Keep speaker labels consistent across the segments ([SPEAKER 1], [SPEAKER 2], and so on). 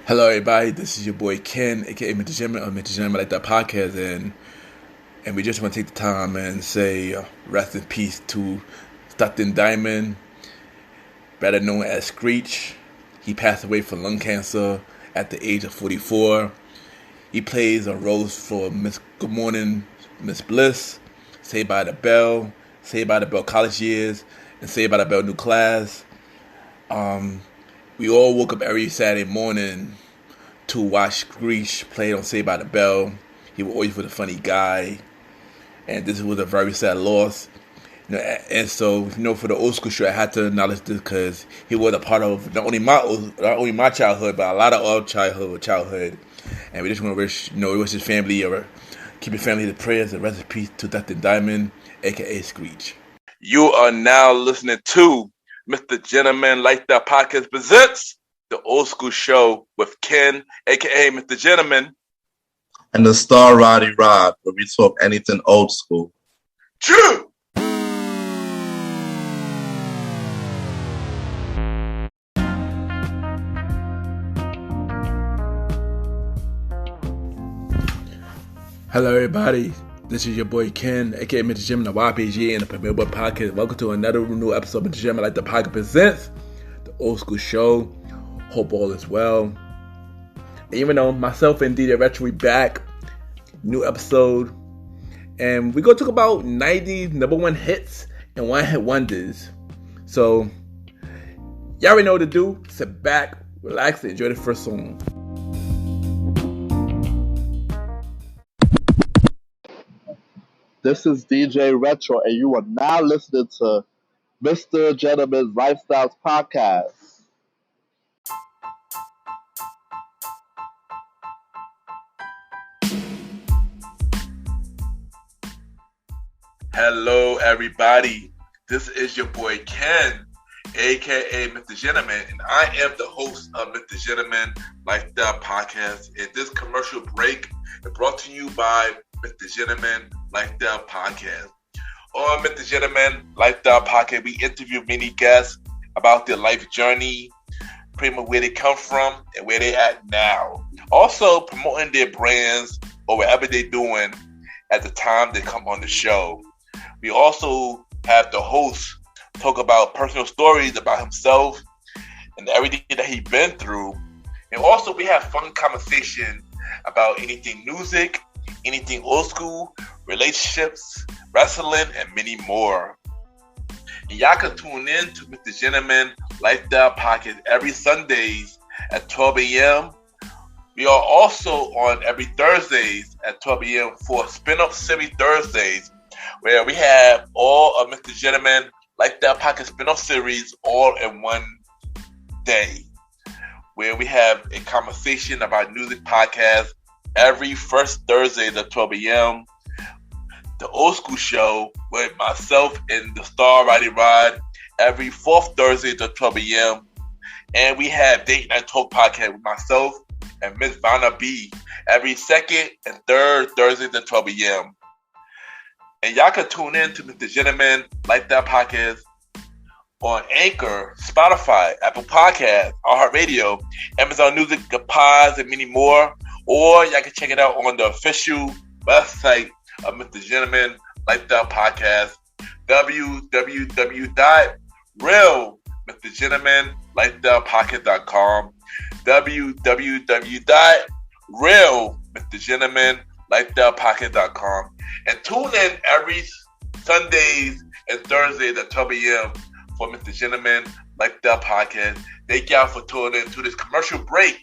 [SPEAKER 1] Hello, everybody. This is your boy Ken, aka MrGentleman of MrGentleman Like That Podcast, and we just want to take the time and say rest in peace to Stockton Diamond, better known as Screech. He passed away from lung cancer at the age of 44. He plays a role for Miss Good Morning, Miss Bliss, Saved by the Bell, Saved by the Bell College Years, and Saved by the Bell New Class. We all woke up every Saturday morning to watch Screech play on Saved by the Bell. He was always a funny guy, and this was a very sad loss. And so, for the old school show, I had to acknowledge this because he was a part of not only my childhood, but a lot of our childhood. And we just want to wish his family keep his family in the prayers and rest in peace to Dr. Diamond, aka Screech. You are now listening to MrGentleman Like That Podcast presents the Old School Show with Ken, aka MrGentleman,
[SPEAKER 2] and the star Roddy, where we talk anything old school.
[SPEAKER 1] True. Hello, everybody. This is your boy Ken, aka MrGentleman, the YPG, and the Billboard Podcast. Welcome to another new episode of MrGentleman Like That Podcast presents the Old School Show. Hope all is well. And even though myself and DJ Retro, we back, new episode, and we're gonna talk about 90s number one hits and one hit wonders. So y'all already know what to do. Sit back, relax, and enjoy the first song.
[SPEAKER 2] This is DJ Retro, and you are now listening to MrGentleman's Lifestyles Podcast.
[SPEAKER 1] Hello, everybody. This is your boy Ken, aka MrGentleman, and I am the host of MrGentleman Like That Podcast. And this commercial break is brought to you by MrGentleman Like That Podcast. On MrGentleman Like That Podcast, we interview many guests about their life journey, pretty much where they come from and where they at now. Also promoting their brands or whatever they're doing at the time they come on the show. We also have the host talk about personal stories about himself and everything that he's been through. And also we have fun conversation about anything music, anything old school, relationships, wrestling, and many more. And y'all can tune in to MrGentleman Like That Podcast every Sundays at 12 a.m. We are also on every Thursdays at 12 a.m. for Spin-Off Series Thursdays, where we have all of MrGentleman Like That Podcast spin-off series all in one day, where we have a conversation about music podcast every first Thursday at 12 a.m. The Old School Show with myself and the star Roddy every fourth Thursday at 12 a.m. And we have Date Night Talk Podcast with myself and Miss Vanna B every second and third Thursday at 12 a.m. And y'all can tune in to MrGentleman Like That Podcast on Anchor, Spotify, Apple Podcasts, iHeartRadio, Amazon Music, Pods, and many more. Or y'all can check it out on the official website of MrGentleman Like That Podcast, www.realmrgentlemanlikethatpodcast.com, www.realmrgentlemanlikethatpodcast.com. And tune in every Sundays and Thursdays at 12 a.m. for MrGentleman Like That Podcast. Thank y'all for tuning in to this commercial break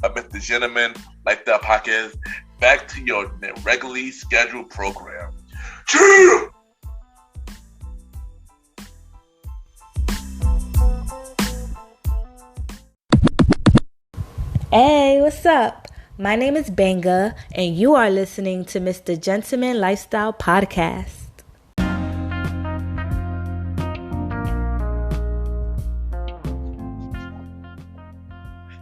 [SPEAKER 1] of MrGentleman Like That Podcast. Back to your regularly scheduled program. Cheers!
[SPEAKER 3] Hey, what's up? My name is Benga, and you are listening to MrGentleman Lifestyle Podcast.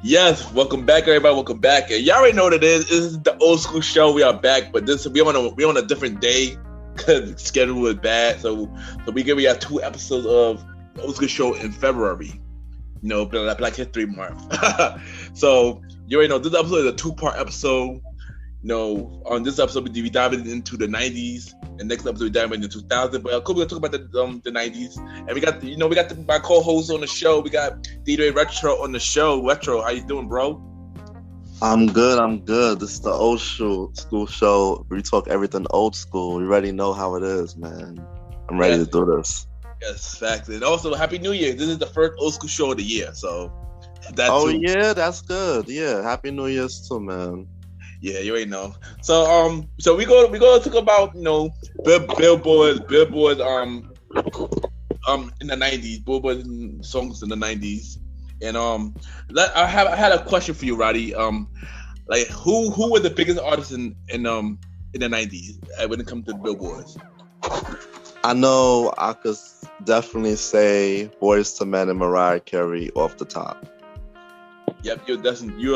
[SPEAKER 1] Yes, welcome back, everybody. Welcome back. And y'all already know what it is. This is the Old School Show. We are back, but we're on a different day because the schedule was bad. So we got 2 episodes of the Old School Show in February. Black History Month. So you already know this episode is a 2-part episode. On this episode we dive into the 90s, and next episode we dive into 2000. But we're gonna talk about the 90s, and we got my co-host on the show. We got DJ Retro on the show. Retro, how you doing, bro?
[SPEAKER 2] I'm good. This is the old school show. We talk everything old school. You already know how it is, man. I'm ready to do this.
[SPEAKER 1] Yes, facts. And also, Happy New Year. This is the first old school show of the year, so
[SPEAKER 2] yeah, that's good. Yeah, Happy New Year's too, man.
[SPEAKER 1] Yeah, you already know. So we go talk about Billboard in the 90s, Billboard songs in the 90s, and I had a question for you, Roddy. Like who were the biggest artists in the 90s when it comes to Billboards?
[SPEAKER 2] I know I could definitely say Boyz II Men and Mariah Carey off the top.
[SPEAKER 1] Yep, you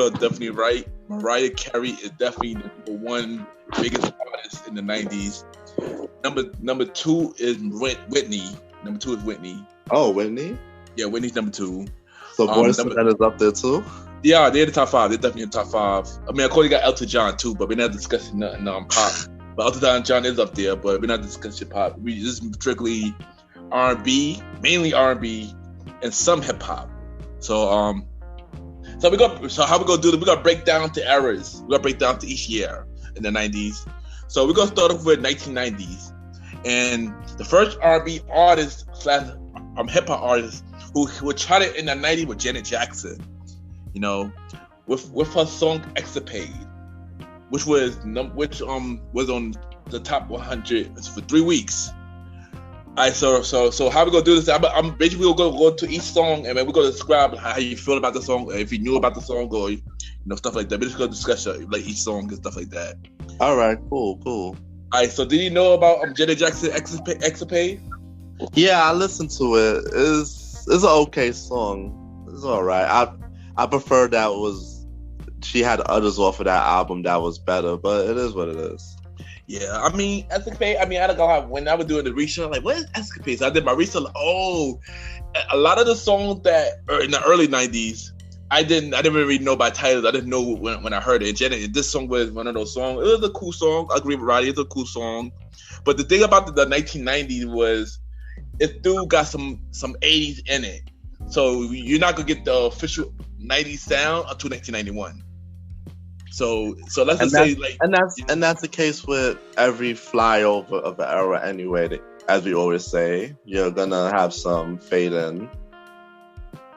[SPEAKER 1] are definitely right. Mariah Carey is definitely the number one biggest artist in the 90s. Number two is Whitney. Number two is Whitney.
[SPEAKER 2] Oh, Whitney?
[SPEAKER 1] Yeah, Whitney's number two.
[SPEAKER 2] So Boyz II Men is up there too?
[SPEAKER 1] Yeah, they're the top five. They're definitely in the top five. I mean, of course, you got Elton John too, but we're not discussing nothing pop. But Elton John is up there, but we're not discussing pop. We just strictly R&B, mainly R&B, and some hip hop. So how we gonna do this? We're gonna break down to eras. We're gonna break down to each year in the 90s. So we're gonna start off with 1990s, and the first R&B artist / hip hop artist who charted in the 90s was Janet Jackson. With her song "Escapade," which was on the top 100 for 3 weeks. Alright, so how we gonna do this? I'm basically gonna go to each song, and then we're gonna describe how you feel about the song, if you knew about the song, or stuff like that. We're just gonna discuss like each song and stuff like that.
[SPEAKER 2] All right, cool.
[SPEAKER 1] Alright, so did you know about Janet Jackson "Escapade"?
[SPEAKER 2] Yeah, I listened to it. It's an okay song. It's all right. I prefer she had others off of that album that was better, but it is what it is.
[SPEAKER 1] Yeah, I mean, Escapade, when I was doing the research, like, what is Escapade? So I did my research, a lot of the songs that are in the early 90s, I didn't really know by titles. I didn't know when I heard it. Janet, this song was one of those songs. It was a cool song. I agree with Roddy, it's a cool song. But the thing about the 1990s was, it still got some 80s in it. So you're not going to get the official 90s sound until 1991. So let's just say that's the case with every flyover of the era anyway. As we always say, you're gonna have some fade in.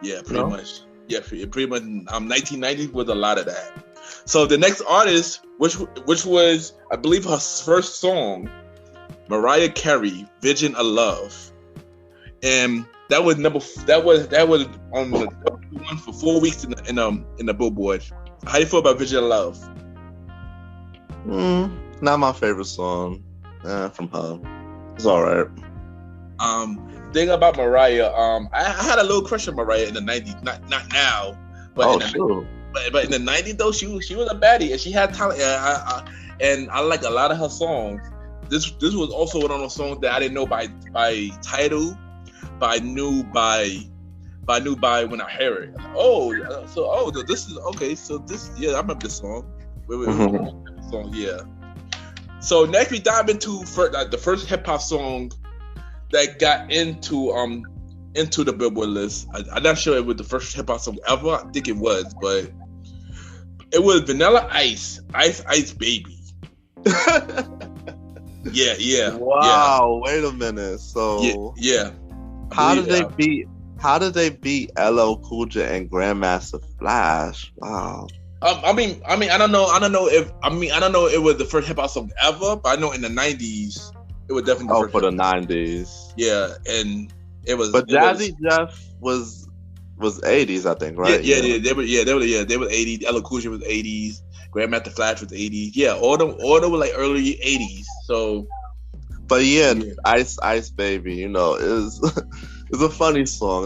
[SPEAKER 1] Yeah, pretty much. Yeah, pretty much. 1990 was a lot of that. So the next artist, which was I believe her first song, Mariah Carey, "Vision of Love," and that was on the one for 4 weeks in the Billboard. How do you feel about "Vision of Love"?
[SPEAKER 2] Not my favorite song from her. It's all right.
[SPEAKER 1] Thing about Mariah, I had a little crush on Mariah in the 90s. Not now, but but in the 90s though, she was a baddie and she had talent. And I like a lot of her songs. This was also one of those songs that I didn't know by title, but I knew by when I hear it. This is okay. So this, yeah, I remember this song. This song, yeah. So next we dive into the first hip hop song that got into the Billboard list. I'm not sure it was the first hip hop song ever. I think it was, but it was Vanilla Ice, Ice Baby. Yeah.
[SPEAKER 2] Wow. Yeah. Wait a minute. So
[SPEAKER 1] yeah.
[SPEAKER 2] How did they beat LL Cool J and Grandmaster Flash? Wow.
[SPEAKER 1] I mean, I don't know if it was the first hip hop song ever, but I know in the 90s it was definitely
[SPEAKER 2] the 90s.
[SPEAKER 1] Yeah, and it was.
[SPEAKER 2] But Jazzy Jeff was 80s, I think, right?
[SPEAKER 1] Yeah, they were 80s. LL Cool J was 80s. Grandmaster Flash was 80s. Yeah, all them were like early 80s. So,
[SPEAKER 2] but yeah. Ice Baby, is it's a funny song.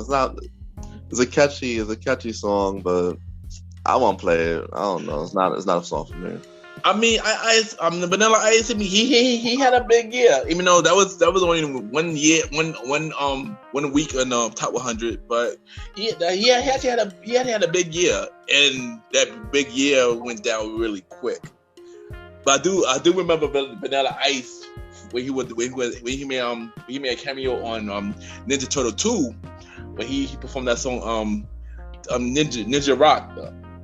[SPEAKER 2] It's a catchy song, but I won't play it. I don't know. It's not a song for me.
[SPEAKER 4] I mean, the Vanilla Ice. I mean, he had a big year. Even though that was only 1 year, one week in top 100. But he had a big year, and that big year went down really quick. But I do remember Vanilla Ice when he made a cameo on Ninja Turtle 2 when he performed that song Ninja Rock.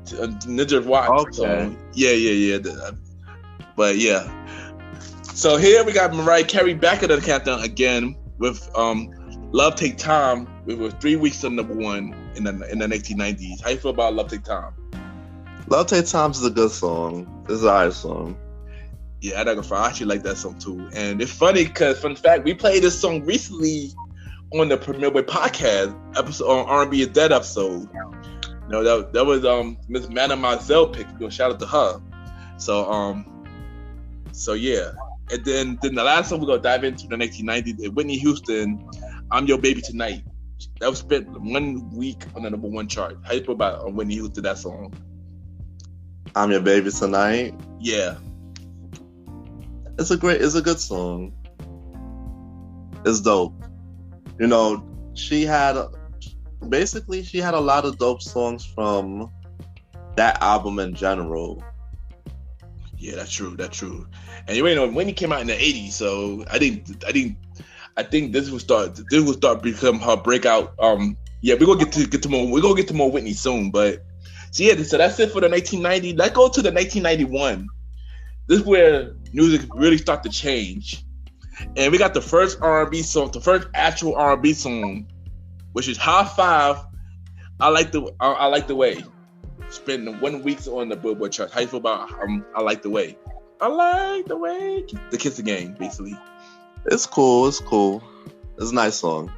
[SPEAKER 4] Ninja Rock.
[SPEAKER 2] Okay.
[SPEAKER 4] Song. Yeah. But yeah. So here we got Mariah Carey back at the countdown again with Love Take Time. We were 3 weeks to number 1 in the 1990s. How you feel about Love Take Time?
[SPEAKER 2] Love Take Time is a good song. It's an alright song.
[SPEAKER 4] Yeah, I actually like that song too. And it's funny because, fun fact, we played this song recently on the Premier Boy podcast episode, on R&B is Dead episode. You know, that was Miss Mademoiselle pick. Shout out to her. So yeah. And then the last song we're gonna dive into the 1990s, Whitney Houston, I'm Your Baby Tonight. That was spent 1 week on the number 1 chart. How you feel about Whitney Houston, that song?
[SPEAKER 2] I'm Your Baby Tonight.
[SPEAKER 4] Yeah.
[SPEAKER 2] It's a good song. It's dope. You know, she had a lot of dope songs from that album in general.
[SPEAKER 4] Yeah, that's true. And you know, when he came out in the 80s, so I think this will start become her breakout. Yeah, we're gonna get to more Whitney soon, but so that's it for the 1990. Let's go to the 1991. This is where music really start to change. And we got the first R&B song, the first actual R&B song, which is High Five. I like the way. Spent 1 week on the Billboard chart. How you feel about I Like the Way? I like the way. The Kissing Game, basically.
[SPEAKER 2] It's cool. It's a nice song.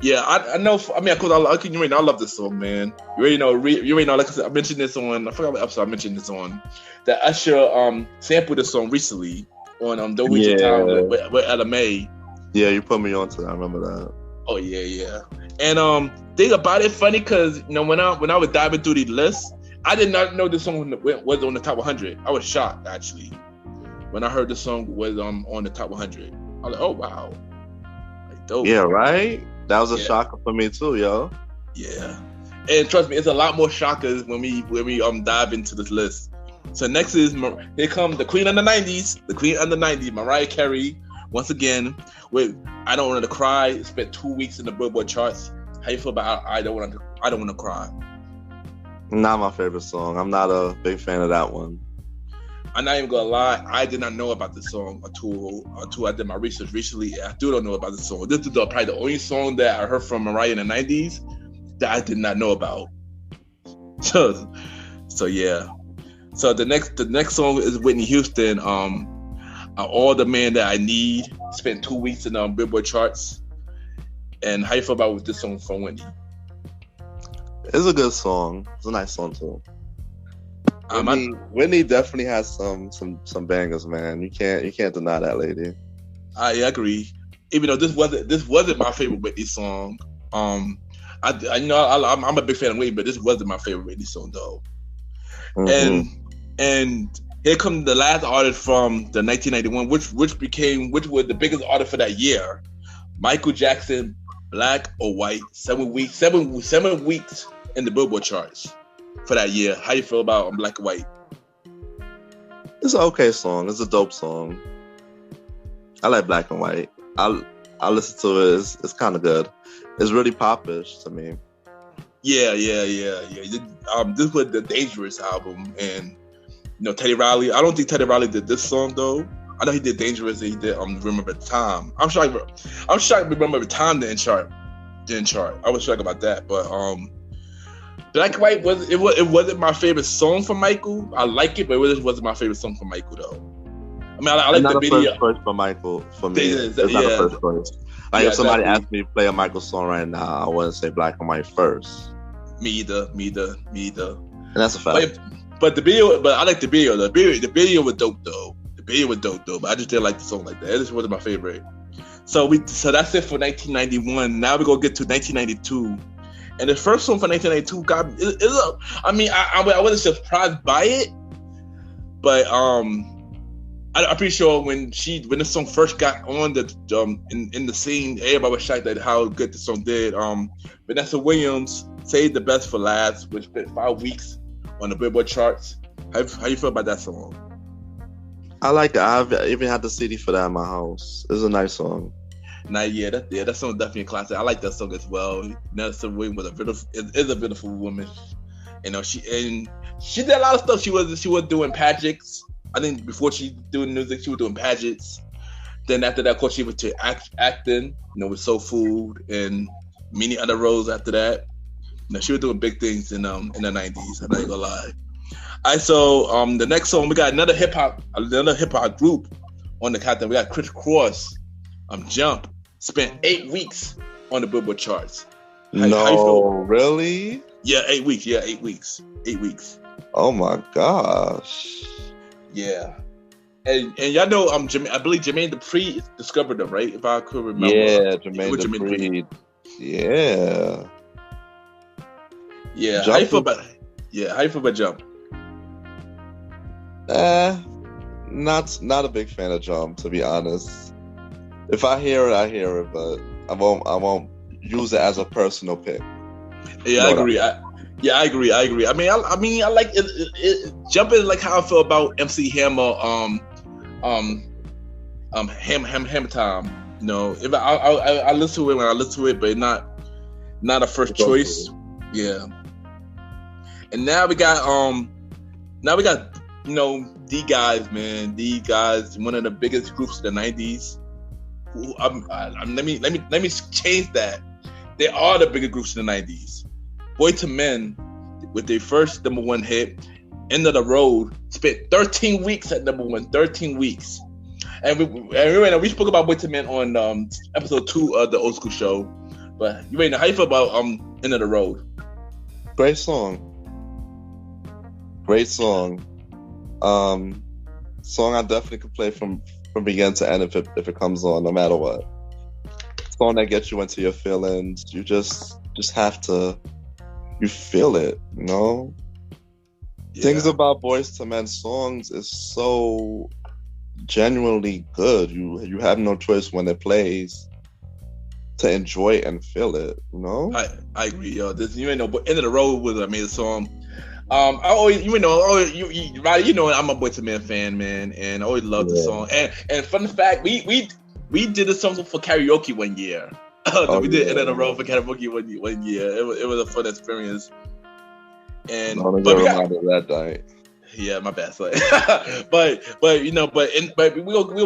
[SPEAKER 4] Yeah, I know. I mean, of course, I love this song, man. You already know. Like I said, I mentioned this on. I forgot what episode I mentioned this on. That Usher sampled the song recently on Don't Waste Your Time with Ella May.
[SPEAKER 2] Yeah, you put me onto that. I remember that.
[SPEAKER 4] Oh yeah. And thing about it, funny because you know when I was diving through the list, I did not know this song was on the top 100. I was shocked actually when I heard the song was on the top 100. I was like, oh wow, like dope.
[SPEAKER 2] Yeah, right. That was a shocker for me too, yo.
[SPEAKER 4] Yeah, and trust me, it's a lot more shockers when we dive into this list. So next is here comes the Queen of the 90s, Mariah Carey, once again with I Don't Want to Cry. It spent 2 weeks in the Billboard charts. How you feel about I Don't Want to Cry?
[SPEAKER 2] Not my favorite song. I'm not a big fan of that one.
[SPEAKER 4] I'm not even gonna lie, I did not know about this song until I did my research recently. I still don't know about this song. This is probably the only song that I heard from Mariah in the 90s that I did not know about. So yeah. So the next song is Whitney Houston. All the Man That I Need. Spent 2 weeks in Billboard charts. And how you feel about this song from Whitney?
[SPEAKER 2] It's a good song. It's a nice song too. Whitney definitely has some bangers, man. You can't deny that lady.
[SPEAKER 4] I agree. Even though this wasn't my favorite Whitney song. I'm a big fan of Whitney, but this wasn't my favorite Whitney song though. Mm-hmm. And here comes the last artist from the 1991, which was the biggest artist for that year. Michael Jackson, Black or White, 7 weeks, 7 weeks in the Billboard charts for that year. How you feel about Black or White?
[SPEAKER 2] It's an okay song. It's a dope song. I like Black and White. I listen to it. It's kind of good. It's really popish to me.
[SPEAKER 4] Yeah. This was the Dangerous album, and you know Teddy Riley. I don't think Teddy Riley did this song though. I know he did Dangerous. And he did Remember the Time. I'm shocked. Remember the Time didn't chart. I was shocked about that. But Black and White wasn't my favorite song from Michael. I like it, but it wasn't my favorite song from Michael though. I mean, I like the video.
[SPEAKER 2] First choice for Michael. For me, it's not the first choice. Like if somebody asked me to play a Michael song right now, I wouldn't say Black and White first.
[SPEAKER 4] Me either.
[SPEAKER 2] And that's a fact.
[SPEAKER 4] But I like the video. The video was dope though. But I just didn't like the song like that. It just wasn't my favorite. So that's it for 1991. Now we're gonna get to 1992. And the first song for 1992 I wasn't surprised by it, But I'm pretty sure when the song first got on the in the scene, everybody was shocked at how good the song did. Vanessa Williams saved the best for last, which spent 5 weeks on the Billboard charts. How you feel about that song?
[SPEAKER 2] I like it. I've even had the CD for that in my house. It's a nice song.
[SPEAKER 4] That song definitely a classic. I like that song as well. Vanessa Williams is a beautiful woman. You know, she did a lot of stuff. She was doing pageants. I think before she doing music, she was doing pageants. Then after that, of course, she went to acting. You know, with Soul Food and many other roles after that. You know, she was doing big things in the 90s. I'm not gonna lie. All right, so the next song we got another hip hop group on the countdown. We got Chris Cross, Jump. Spent 8 weeks on the Billboard charts. How you feel?
[SPEAKER 2] Really?
[SPEAKER 4] Yeah, 8 weeks. Yeah, 8 weeks. 8 weeks.
[SPEAKER 2] Oh my gosh.
[SPEAKER 4] Yeah. And y'all know I believe Jermaine Dupri discovered them, right? If I could remember.
[SPEAKER 2] Yeah, Jermaine Dupri. Yeah.
[SPEAKER 4] Yeah. How you feel about Jump?
[SPEAKER 2] Not a big fan of Jump, to be honest. If I hear it, I hear it, but I won't use it as a personal pick.
[SPEAKER 4] Yeah, I agree. I agree. I mean, I like it. Jump is like how I feel about MC Hammer. Hammer Time. You know, if I listen to it when I listen to it, but not a first choice. Yeah. And now we got you know, D guys, man. D guys, one of the biggest groups of the '90s. Let me change that. They are the biggest groups in the '90s. Boyz II Men, with their first number one hit, End of the Road, spent 13 weeks at number one. 13 weeks. And we spoke about Boyz II Men on episode 2 of the Old School Show. But you know, how you feel about End of the Road?
[SPEAKER 2] Great song. Song I definitely could play from beginning to end if it comes on, no matter what. Song that gets you into your feelings. You just have to, you feel it, you know? Yeah. Things about Boyz II Men songs is so genuinely good. You have no choice when it plays to enjoy it and feel it, you know?
[SPEAKER 4] I agree, yo. But End of the Road was an amazing song. I always, Roddy, you know, I'm a Boyz II Men fan, man, and I always loved the song. And fun fact, we did a song for karaoke one year. We did End of the Road for karaoke one year. It was a fun experience. And but we got
[SPEAKER 2] that night.
[SPEAKER 4] Yeah, my bad. So, but we'll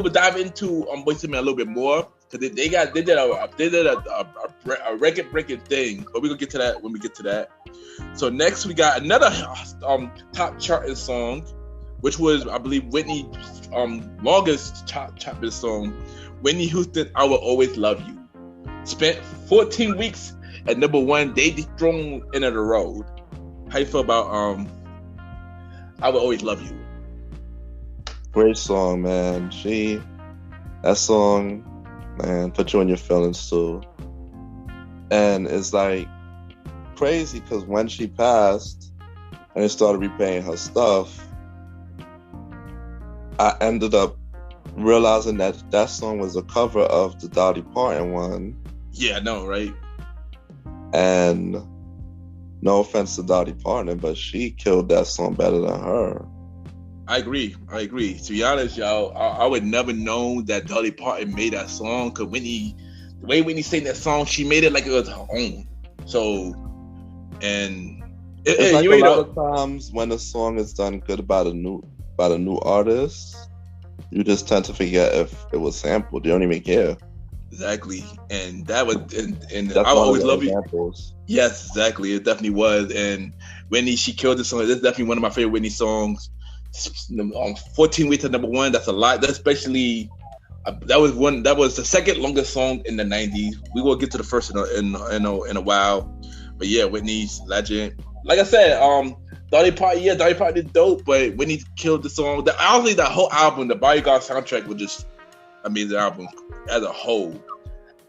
[SPEAKER 4] dive into Boyz II Men a little bit more because they did a record breaking thing. But we're gonna get to that when we get to that. So next we got another top charting song, which was, I believe, Whitney's longest charting song, Whitney Houston, I Will Always Love You. Spent 14 weeks at number one. They dethroned End of the Road. How you feel about I Will Always Love You?
[SPEAKER 2] Great song, man. That song, man, put you in your feelings too. And it's like crazy because when she passed and they started repaying her stuff, I ended up realizing that song was a cover of the Dolly Parton one.
[SPEAKER 4] Yeah, I know, right?
[SPEAKER 2] And no offense to Dolly Parton, but she killed that song better than her.
[SPEAKER 4] I agree. To be honest, y'all, I would never know that Dolly Parton made that song because the way Whitney sang that song, she made it like it was her own. So, and
[SPEAKER 2] it's like a lot of times when a song is done good by the new artist, you just tend to forget if it was sampled. You don't even care.
[SPEAKER 4] Exactly, and that was and I always love you. Yes, exactly, it definitely was. And Whitney, she killed the song. That's definitely one of my favorite Whitney songs. 14 weeks at number one. That's a lot. That's especially that was the second longest song in the 90s. We will get to the first in a while, but yeah, Whitney's legend. Like I said, Dolly Parton did dope, but Whitney killed the song. Honestly, that whole album, the Bodyguard soundtrack, was just amazing album as a whole.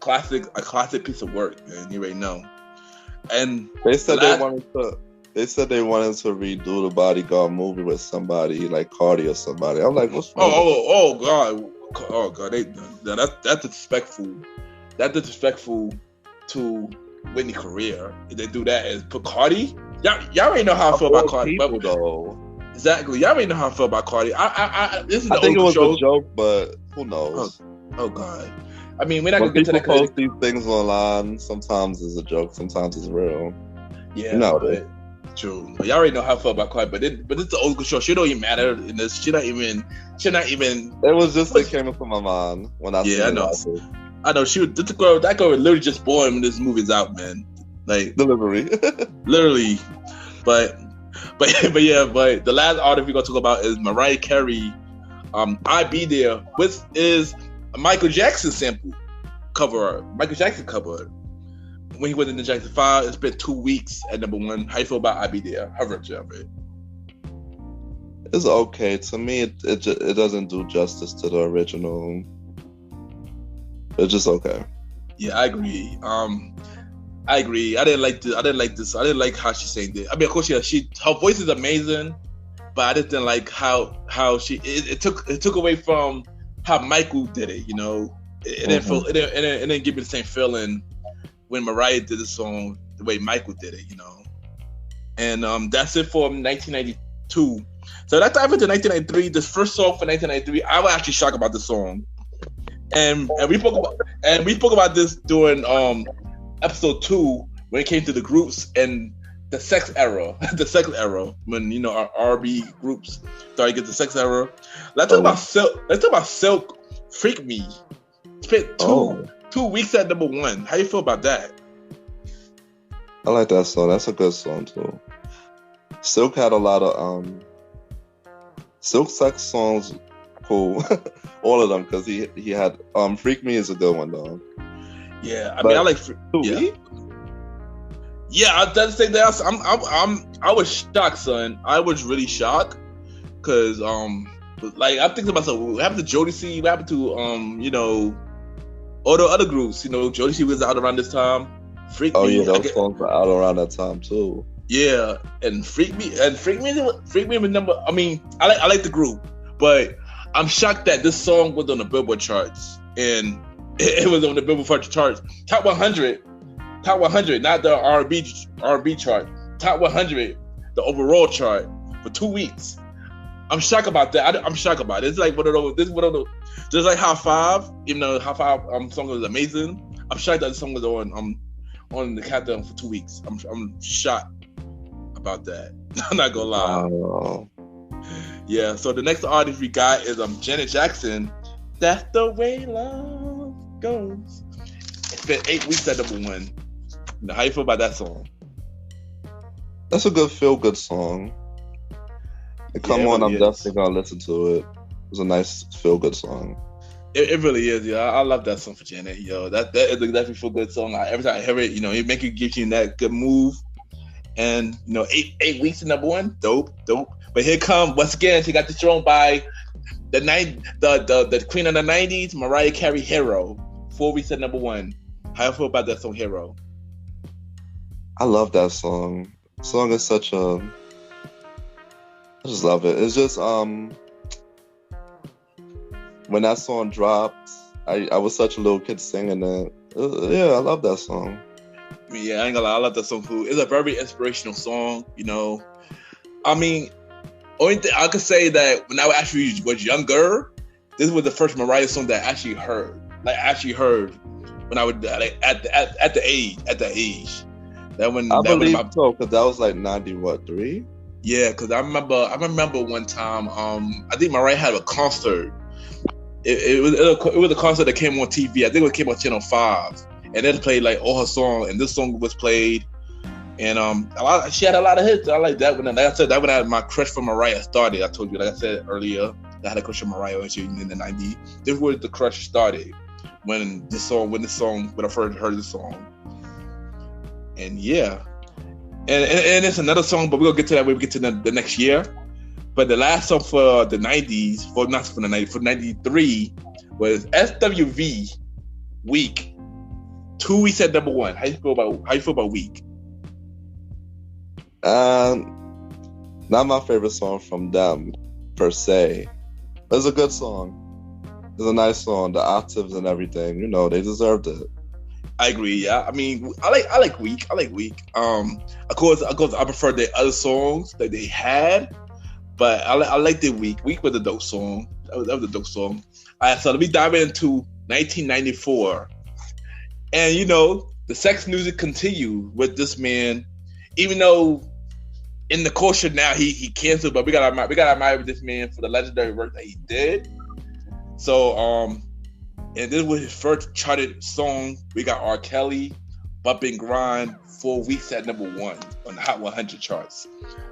[SPEAKER 4] A classic piece of work, man. You already know. And
[SPEAKER 2] they said they wanted to They said they wanted to redo the Bodyguard movie with somebody like Cardi or somebody. I'm like, what's wrong?
[SPEAKER 4] Oh God! That's disrespectful. That's disrespectful to Whitney's career. If they do that, as put Cardi. Y'all already know how I feel about Cardi.
[SPEAKER 2] People, though.
[SPEAKER 4] Exactly. Y'all already know how I feel about Cardi. This is the
[SPEAKER 2] I think it was
[SPEAKER 4] show.
[SPEAKER 2] a joke, but who knows?
[SPEAKER 4] Oh God. I mean, we're not gonna get to that.
[SPEAKER 2] Post these things online. Sometimes it's a joke. Sometimes it's real.
[SPEAKER 4] Yeah,
[SPEAKER 2] you know
[SPEAKER 4] but true. But y'all already know how I feel about Cardi. But it's the old school show. She don't even matter in this. She not even.
[SPEAKER 2] It was just it came into my mind when I.
[SPEAKER 4] Yeah, I know. I know. That girl literally just born when this movie's out, man. Like
[SPEAKER 2] delivery.
[SPEAKER 4] Literally, but the last artist we're gonna talk about is Mariah Carey. I Be There, which is a Michael Jackson sample cover art. Michael Jackson cover art. When he was in the Jackson 5, it's been 2 weeks at number 1. How you feel about I Be There? How about you, man?
[SPEAKER 2] It's okay. To me, it doesn't do justice to the original. It's just okay.
[SPEAKER 4] Yeah, I agree. I agree. I didn't like this. I didn't like how she sang it. I mean, of course, her voice is amazing, but I just didn't like how she. It took away from how Michael did it. You know, it didn't feel. It didn't give me the same feeling when Mariah did the song the way Michael did it. You know, and that's it for 1992. So that time into 1993, the first song for 1993, I was actually shocked about the song, and we spoke about this during episode 2 when it came to the groups and the sex era, when our R&B groups started to get the sex era. Let's talk about Silk. Freak Me. Spent two weeks at number 1. How you feel about that?
[SPEAKER 2] I like that song. That's a good song too. Silk had a lot of Silk sex songs. Cool, all of them, because he had Freak Me is a good one though.
[SPEAKER 4] Yeah, I like. Yeah, I didn't say that. I was shocked, son. I was really shocked because I'm thinking to myself, what happened to Jodeci? What happened to all the other groups? Jodeci was out around this time. Freak Me.
[SPEAKER 2] Oh yeah, those songs were out around that time too.
[SPEAKER 4] Yeah, and Freak Me was number. I mean, I like the group, but I'm shocked that this song was on the Billboard charts and. It was on the Billboard charts, top 100, not the R&B chart, top 100, the overall chart for 2 weeks. I'm shocked about that. I'm shocked about it. It's like one of those. Just like High Five, even though High Five song was amazing. I'm shocked that the song was on the countdown for 2 weeks. I'm shocked about that. I'm not gonna lie.
[SPEAKER 2] Oh.
[SPEAKER 4] Yeah. So the next artist we got is Janet Jackson. That's the way love goes. It's been 8 weeks at number 1. How you feel about that song?
[SPEAKER 2] That's a good feel-good song. Come on, I'm definitely gonna listen to it. It's a nice feel-good song.
[SPEAKER 4] It really is, yeah. I love that song for Janet, yo. That is a definitely feel-good song. Every time I hear it, it make you give you that good move. And 8 weeks at number 1, dope. But here come once again, she got dethroned by the queen of the 90s, Mariah Carey, Hero. 4 weeks at number 1. How you feel about that song, Hero?
[SPEAKER 2] I love that song. The song is such a... I just love it. It's just, when that song dropped, I was such a little kid singing it. Yeah, I love that song.
[SPEAKER 4] Yeah, I ain't gonna lie, I love that song too. It's a very inspirational song, I mean, only thing I could say that when I actually was younger, this was the first Mariah song that I actually heard. When I would at the age that when
[SPEAKER 2] I believe so, because that was like 93.
[SPEAKER 4] Yeah, because I remember one time I think Mariah had a concert. It was a concert that came on TV. I think it came on Channel 5, and it played like all her songs, and this song was played. And she had a lot of hits. I like that when, like I said, that when I had my crush for Mariah started. I told you, like I said earlier, I had a crush for Mariah when she was in the 90s. This was the crush started when I first heard this song. And yeah, and it's another song, but we're gonna get to that when we get to the next year. But the last song for the 90s, for 93, was SWV, Weak. 2 weeks at number 1. How you feel about Weak?
[SPEAKER 2] Not my favorite song from them, per se. But it's a good song. It's a nice song. The octaves and everything, you know, they deserved it.
[SPEAKER 4] I agree. Yeah, I mean, I like Weak. Of course, I prefer the other songs that they had, but I like the Weak. Weak was a dope song. That was a dope song. All right, so let me dive into 1994, and you know, the sex music continued with this man, even though in the culture now he canceled, but we got to admire this man for the legendary work that he did. So and this was his first charted song. We got R. Kelly, Bump and Grind, 4 weeks at number 1 on the Hot 100 charts.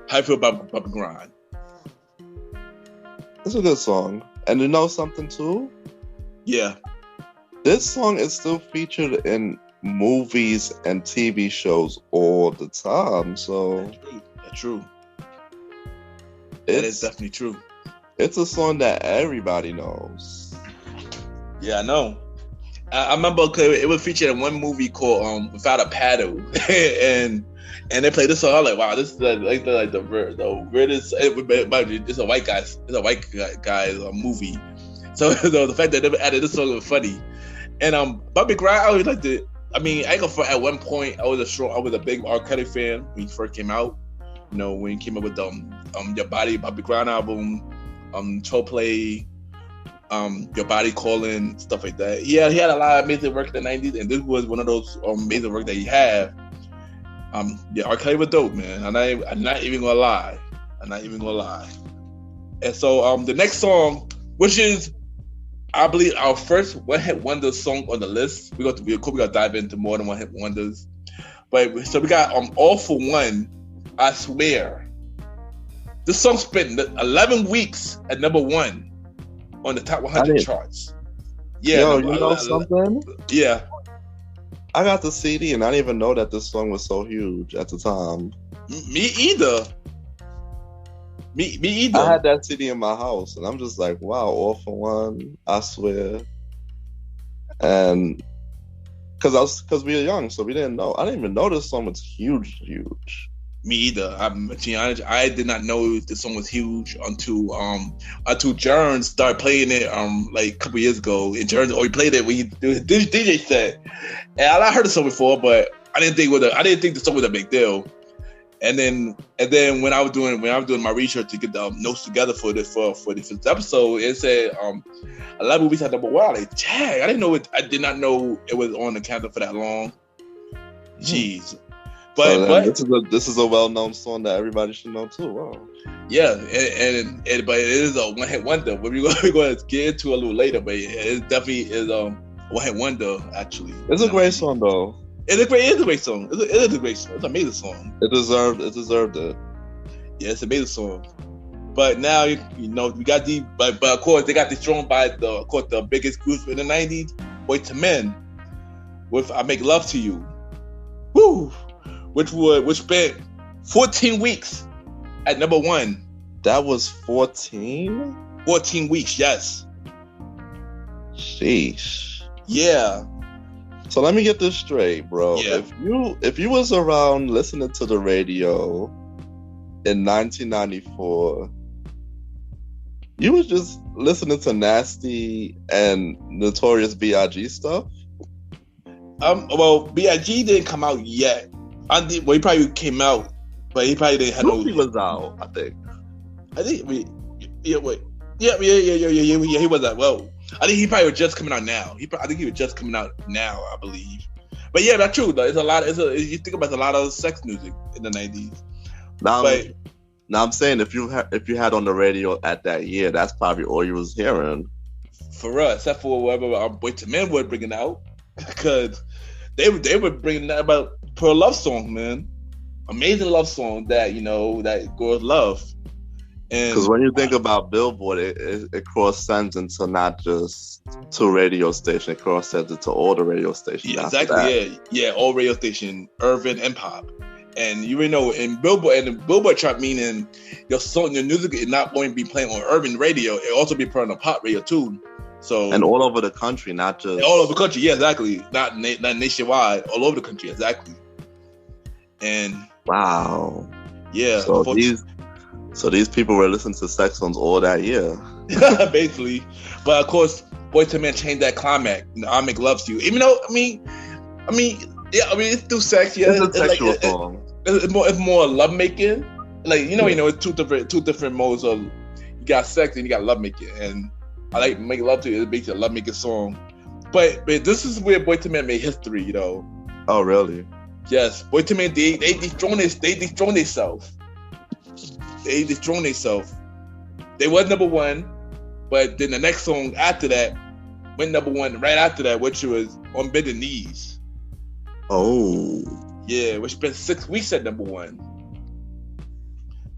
[SPEAKER 4] How you feel about Bump and Grind?
[SPEAKER 2] It's a good song. And you know something too?
[SPEAKER 4] Yeah.
[SPEAKER 2] This song is still featured in movies and TV shows all the time. So
[SPEAKER 4] That's true. That is definitely true.
[SPEAKER 2] It's a song that everybody knows.
[SPEAKER 4] Yeah, I know. I remember it was featured in one movie called Without a Paddle, and they played this song. I was like, wow, this is the weirdest. It's a white guy's movie. So the fact that they never added this song was funny. And Bobby Grind, I always liked it. I mean, I go for at one point I was a big R. Kelly fan when he first came out. You know, when he came up with Your Body, Bobby Grind album, Choplay. Your Body Calling, stuff like that. Yeah, he had a lot of amazing work in the 90s, and this was one of those amazing work that he had. Yeah, R. Kelly was dope, man. I'm not even gonna lie. And so the next song, which is, I believe, our first one-hit wonder song on the list. We gotta dive into more than one-hit wonders. But so we got All For One, I Swear. This song spent 11 weeks at number 1 on the top 100 charts. Yeah.
[SPEAKER 2] Yo, you know something?
[SPEAKER 4] Yeah.
[SPEAKER 2] I got the CD and I didn't even know that this song was so huge at the time.
[SPEAKER 4] Me either.
[SPEAKER 2] I had that CD in my house and I'm just like, wow, All For One, I Swear. And because we were young, so we didn't know. I didn't even know this song was huge.
[SPEAKER 4] Me either. I did not know the song was huge until Jerns started playing it like a couple years ago. And Jerns already played it when he did his DJ set. And I heard the song before, but I didn't think the song was a big deal. And then when I was doing my research to get the notes together for this episode, it said 11 weeks at number 1. Like, dang, I did not know it was on the calendar for that long. Jeez. But
[SPEAKER 2] this is a well-known song that everybody should know too. Wow.
[SPEAKER 4] Yeah, but it is a one-hit wonder. We're going to get into it a little later, but it definitely is a one-hit wonder. Actually,
[SPEAKER 2] it's a great song though.
[SPEAKER 4] It is a great song. It is a great song. It's an amazing song.
[SPEAKER 2] It deserved it.
[SPEAKER 4] Yeah, it's an amazing song. But now you know we got but of course they got destroyed by the biggest group in the 90s, Boyz II Men, with "I Make Love to You." Woo! Which spent 14 weeks at number 1.
[SPEAKER 2] That was 14?
[SPEAKER 4] 14 weeks, yes.
[SPEAKER 2] Sheesh.
[SPEAKER 4] Yeah.
[SPEAKER 2] So let me get this straight, bro.
[SPEAKER 4] Yeah.
[SPEAKER 2] If you was around listening to the radio in 1994, you was just listening to Nasty and Notorious B.I.G. stuff?
[SPEAKER 4] Well, B.I.G. didn't come out yet. He probably came out, but he probably didn't have
[SPEAKER 2] no. He was out, I think.
[SPEAKER 4] He was out. Well, I think he probably was just coming out now. I think he was just coming out now, I believe. But yeah, that's true. Though. You think about a lot of sex music in the 90s.
[SPEAKER 2] Now I'm saying if you had on the radio at that year, that's probably all you was hearing.
[SPEAKER 4] For us, except for whatever Boyz II Men were bringing out, because they were bringing that about Pearl love song, man. Amazing love song that that girls love.
[SPEAKER 2] Because when you think about Billboard, it cross-sends into not just two radio stations, it cross-sends into all the radio stations.
[SPEAKER 4] Yeah, exactly. Yeah, all radio station, urban and pop. And you already know in the Billboard chart, meaning your music is not going to be playing on urban radio, it also be playing on pop radio too. So
[SPEAKER 2] and all over the country, not just
[SPEAKER 4] all over the country. Yeah, exactly. Not nationwide, all over the country, exactly. And
[SPEAKER 2] wow.
[SPEAKER 4] Yeah.
[SPEAKER 2] So these people were listening to sex songs all that year.
[SPEAKER 4] Basically. But of course, Boyz II Men changed that climax. I Make Love to You. Even though, it's through sex. Yeah,
[SPEAKER 2] it's a sexual song.
[SPEAKER 4] It's more lovemaking. Like, it's two different modes of, you got sex and you got lovemaking. And I like Make Love to You. It's basically a lovemaking song. But this is where Boyz II Men made history,
[SPEAKER 2] Oh, really?
[SPEAKER 4] Yes. Boyz II Men, they dethroned themselves. They dethroned themselves. They was number one, but then the next song after that went number one right after that, which was On Bended Knees.
[SPEAKER 2] Oh.
[SPEAKER 4] Yeah, which spent 6 weeks at number one.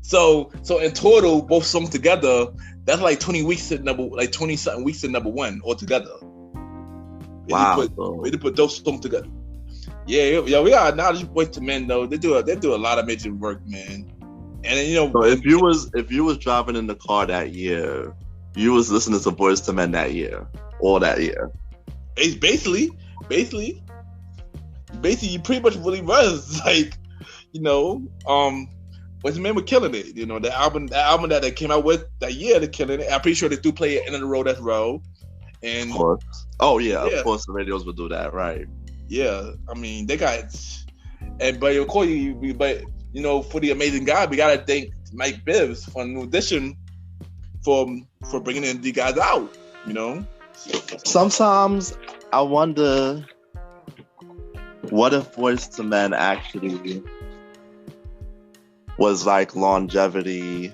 [SPEAKER 4] So in total, both songs together, that's like 20 weeks at 20-something weeks at number one altogether.
[SPEAKER 2] Wow.
[SPEAKER 4] We put those songs together. Yeah, we are now just Boyz II Men though. They do a lot of major work, man. And then,
[SPEAKER 2] so if you was driving in the car that year, you was listening to Boyz II Men that year, all that year.
[SPEAKER 4] It's basically, you pretty much really was like, Boyz II Men were killing it. The album that they came out with that year, they're killing it. I'm pretty sure they do play End of the Road as well. And
[SPEAKER 2] of course. Oh yeah, of course the radios would do that, right?
[SPEAKER 4] Yeah, they got, but of course, for the amazing guy, we gotta thank Mike Bibbs for New Edition for bringing these guys out.
[SPEAKER 2] Sometimes I wonder, what if Boyz II Men actually was like longevity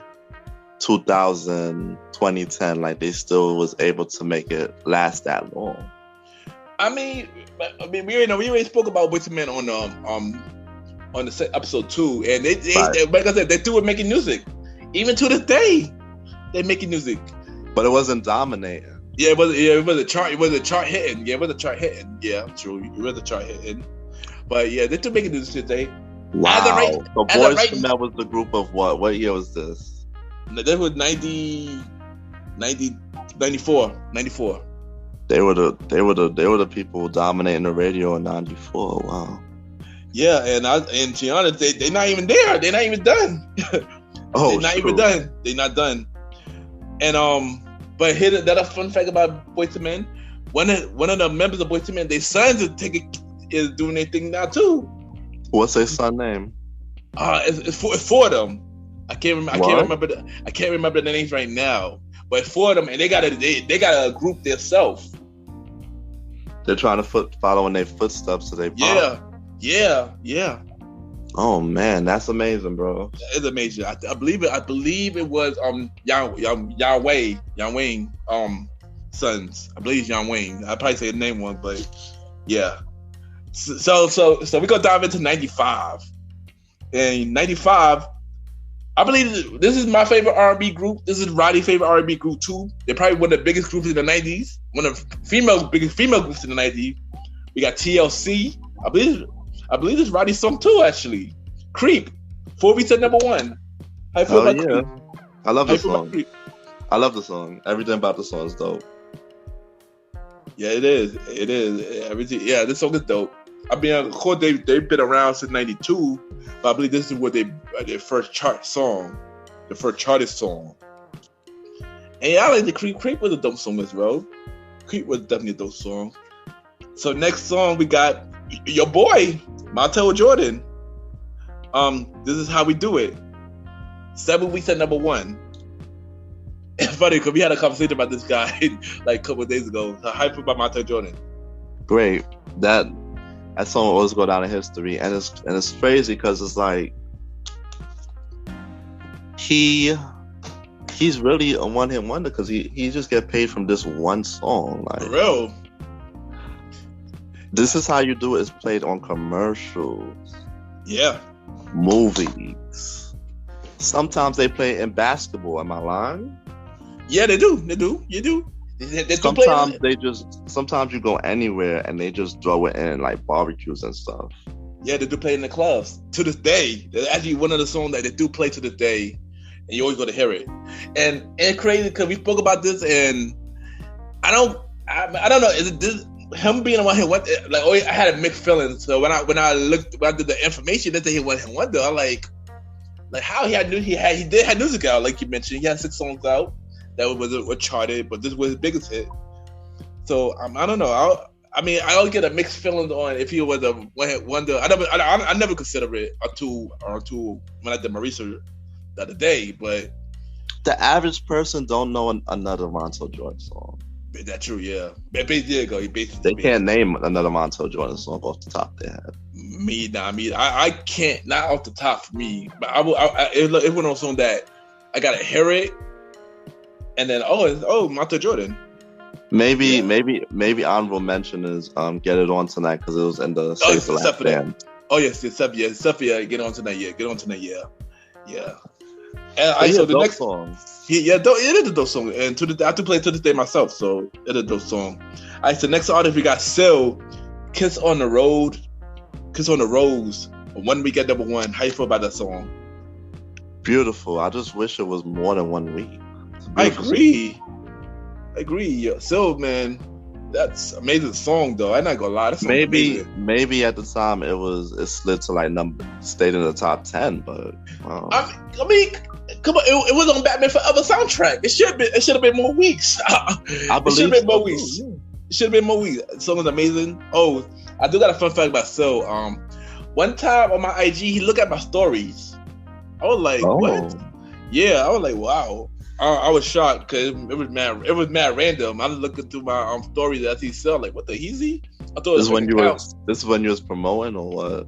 [SPEAKER 2] 2000, 2010, like they still was able to make it last that long.
[SPEAKER 4] We already spoke about Boyz II Men on the episode 2, and they like I said, they still were making music, even to this day. They're making music,
[SPEAKER 2] but it wasn't dominating.
[SPEAKER 4] It was a chart. It was a chart hitting. Yeah, it was a chart hitting. Yeah, true. It was a chart hitting. But yeah, they're still making music today.
[SPEAKER 2] Wow. So Boyz II Men was the group of what? What year was this?
[SPEAKER 4] That was 94.
[SPEAKER 2] They were the people dominating the radio in 94. Wow.
[SPEAKER 4] Yeah, and to be honest, they're not even there. They're not even done.
[SPEAKER 2] Oh,
[SPEAKER 4] they're not even done. They're not done. And but here's that a fun fact about Boyz II Men. One of the members of Boyz II Men, their sons is doing their thing now too.
[SPEAKER 2] What's their son name?
[SPEAKER 4] It's four of them. I can't remember the names right now. But four of them, and they got a group themselves.
[SPEAKER 2] They're trying to follow in their footsteps, so they pop.
[SPEAKER 4] Yeah.
[SPEAKER 2] Oh man, that's amazing, bro.
[SPEAKER 4] It's amazing. I believe it was Yang Wayne sons. I believe it's Yang Wayne. I probably say the name wrong, but yeah. So we're gonna dive into 95. And 95, I believe this is my favorite R&B group. This is Roddy's favorite R&B group too. They're probably one of the biggest groups in the 90s. One of the biggest female groups in the 90s. We got TLC. I believe this is Roddy's song too, actually. Creep. 4 weeks at number one. How you feel about Creep?
[SPEAKER 2] I love the song. I love the song. Everything about the song is dope.
[SPEAKER 4] Yeah, it is. Everything. Yeah, this song is dope. Of course, they've been around since 92, but I believe this is what their first chart song, the first charted song. And yeah, I like the Creep. Creep was a dope song as well. Creep was definitely a dope song. So next song we got your boy, Montel Jordan. This is How We Do It. 7 weeks at number one. It's funny because we had a conversation about this guy like a couple of days ago. Hype about Montel Jordan.
[SPEAKER 2] Great. That song will always go down in history, and it's crazy because it's like he's really a one-hit wonder because he just get paid from this one song. Like,
[SPEAKER 4] for real.
[SPEAKER 2] This Is How You Do It is played on commercials.
[SPEAKER 4] Yeah.
[SPEAKER 2] Movies. Sometimes they play in basketball. Am I lying?
[SPEAKER 4] Yeah, they do. You do.
[SPEAKER 2] Sometimes you go anywhere and they just throw it in like barbecues and stuff.
[SPEAKER 4] Yeah, they do play in the clubs to this day. They're actually one of the songs that they do play to this day, and you always go to hear it. And it's crazy because we spoke about this, and I don't know. Is it this? Him being one hit wonder, like, I had a mixed feeling. So when I did the information that he wasn't wonder, I'm like, Like how he did have music out, like you mentioned. He had 6 songs out that was charted, but this was his biggest hit. So I don't know. I don't get a mixed feelings on if he was a wonder. I never consider it until when I did my research the other day. But
[SPEAKER 2] the average person don't know another Montel Jordan song.
[SPEAKER 4] That's true, yeah. They
[SPEAKER 2] can't name another Montel Jordan song off the top of their head.
[SPEAKER 4] I can't, not off the top for me. But it went on song that I gotta hear it, and then Montel Jordan.
[SPEAKER 2] Maybe honorable mention is Get It On Tonight because it was in the Safer Last Stand.
[SPEAKER 4] Oh yes, Sepia, Get On Tonight, yeah. And so the next
[SPEAKER 2] song.
[SPEAKER 4] It is a dope song, and I have to play it to this day myself, so it is a dope song. All right, so next artist we got Sil, Kiss on the Rose. One week at number 1. How you feel about that song?
[SPEAKER 2] Beautiful. I just wish it was more than 1 week.
[SPEAKER 4] I agree. Yeah. Sil, man, that's amazing song though. I'm not gonna lie.
[SPEAKER 2] Maybe at the time it slid to stayed in the top 10, but
[SPEAKER 4] I mean, come on, it was on Batman Forever soundtrack. It should have been more weeks.
[SPEAKER 2] I believe
[SPEAKER 4] it should have been more weeks. It should have been more weeks. The song is amazing. Oh, I do got a fun fact about Sil. One time on my IG, he looked at my stories. I was like, what? Yeah, I was like, wow. I was shocked because it was mad random. I was looking through my stories that he Sil, like, what the heezy? I thought
[SPEAKER 2] this is when you was promoting or what?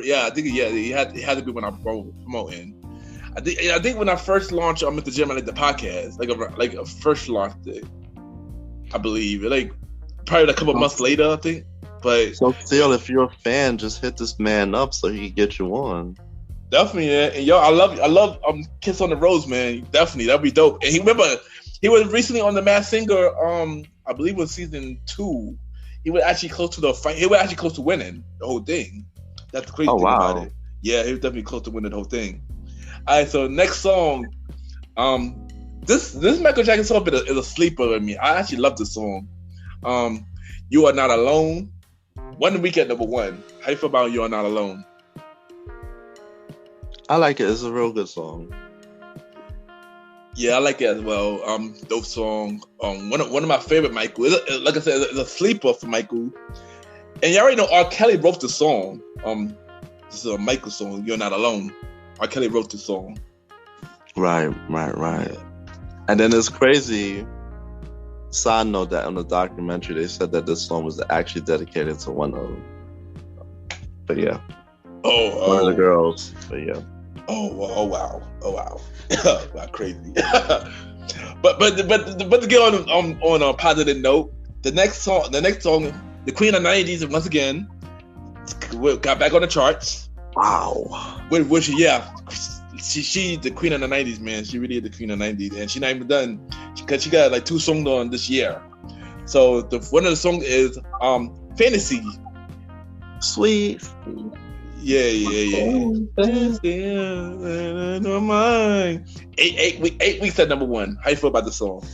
[SPEAKER 4] Yeah, I think it had to be when I'm promoting. I think when I first launched MrGentleman, like the podcast, like a first launched it, I believe, like probably a couple months later, I think. But
[SPEAKER 2] so still, if you're a fan, just hit this man up so he can get you on.
[SPEAKER 4] Definitely, yeah. And yo, I love Kiss on the Rose, man. Definitely, that'd be dope. And he was recently on The Masked Singer. I believe it was season 2. He was actually close to the fight. He was actually close to winning the whole thing. That's the crazy thing about it. Yeah, he was definitely close to winning the whole thing. All right, so next song. This Michael Jackson song is a sleeper with me. I actually love this song. You Are Not Alone. 1 week at number 1. How you feel about You Are Not Alone?
[SPEAKER 2] I like it. It's a real good song.
[SPEAKER 4] Yeah, I like it as well. Dope song. One of my favorite Michael. Like I said, it's a sleeper for Michael. And you already know R. Kelly wrote the song. This is a Michael song. You're Not Alone. R. Kelly wrote the song.
[SPEAKER 2] Right. Yeah. And then it's crazy. Side note that on the documentary they said that this song was actually dedicated to one of them. But yeah. One of the girls. But yeah.
[SPEAKER 4] Oh wow. Wow, crazy. but to get on a positive note, the next song, the Queen of the 90s, once again got back on the charts.
[SPEAKER 2] Wow.
[SPEAKER 4] Which she's the Queen of the 90s, man. She really is the Queen of the 90s, and she's not even done because she got like 2 songs on this year. So one of the songs is Fantasy.
[SPEAKER 2] Sweet.
[SPEAKER 4] Yeah. No mind. 8 weeks at number 1. How you feel about the song?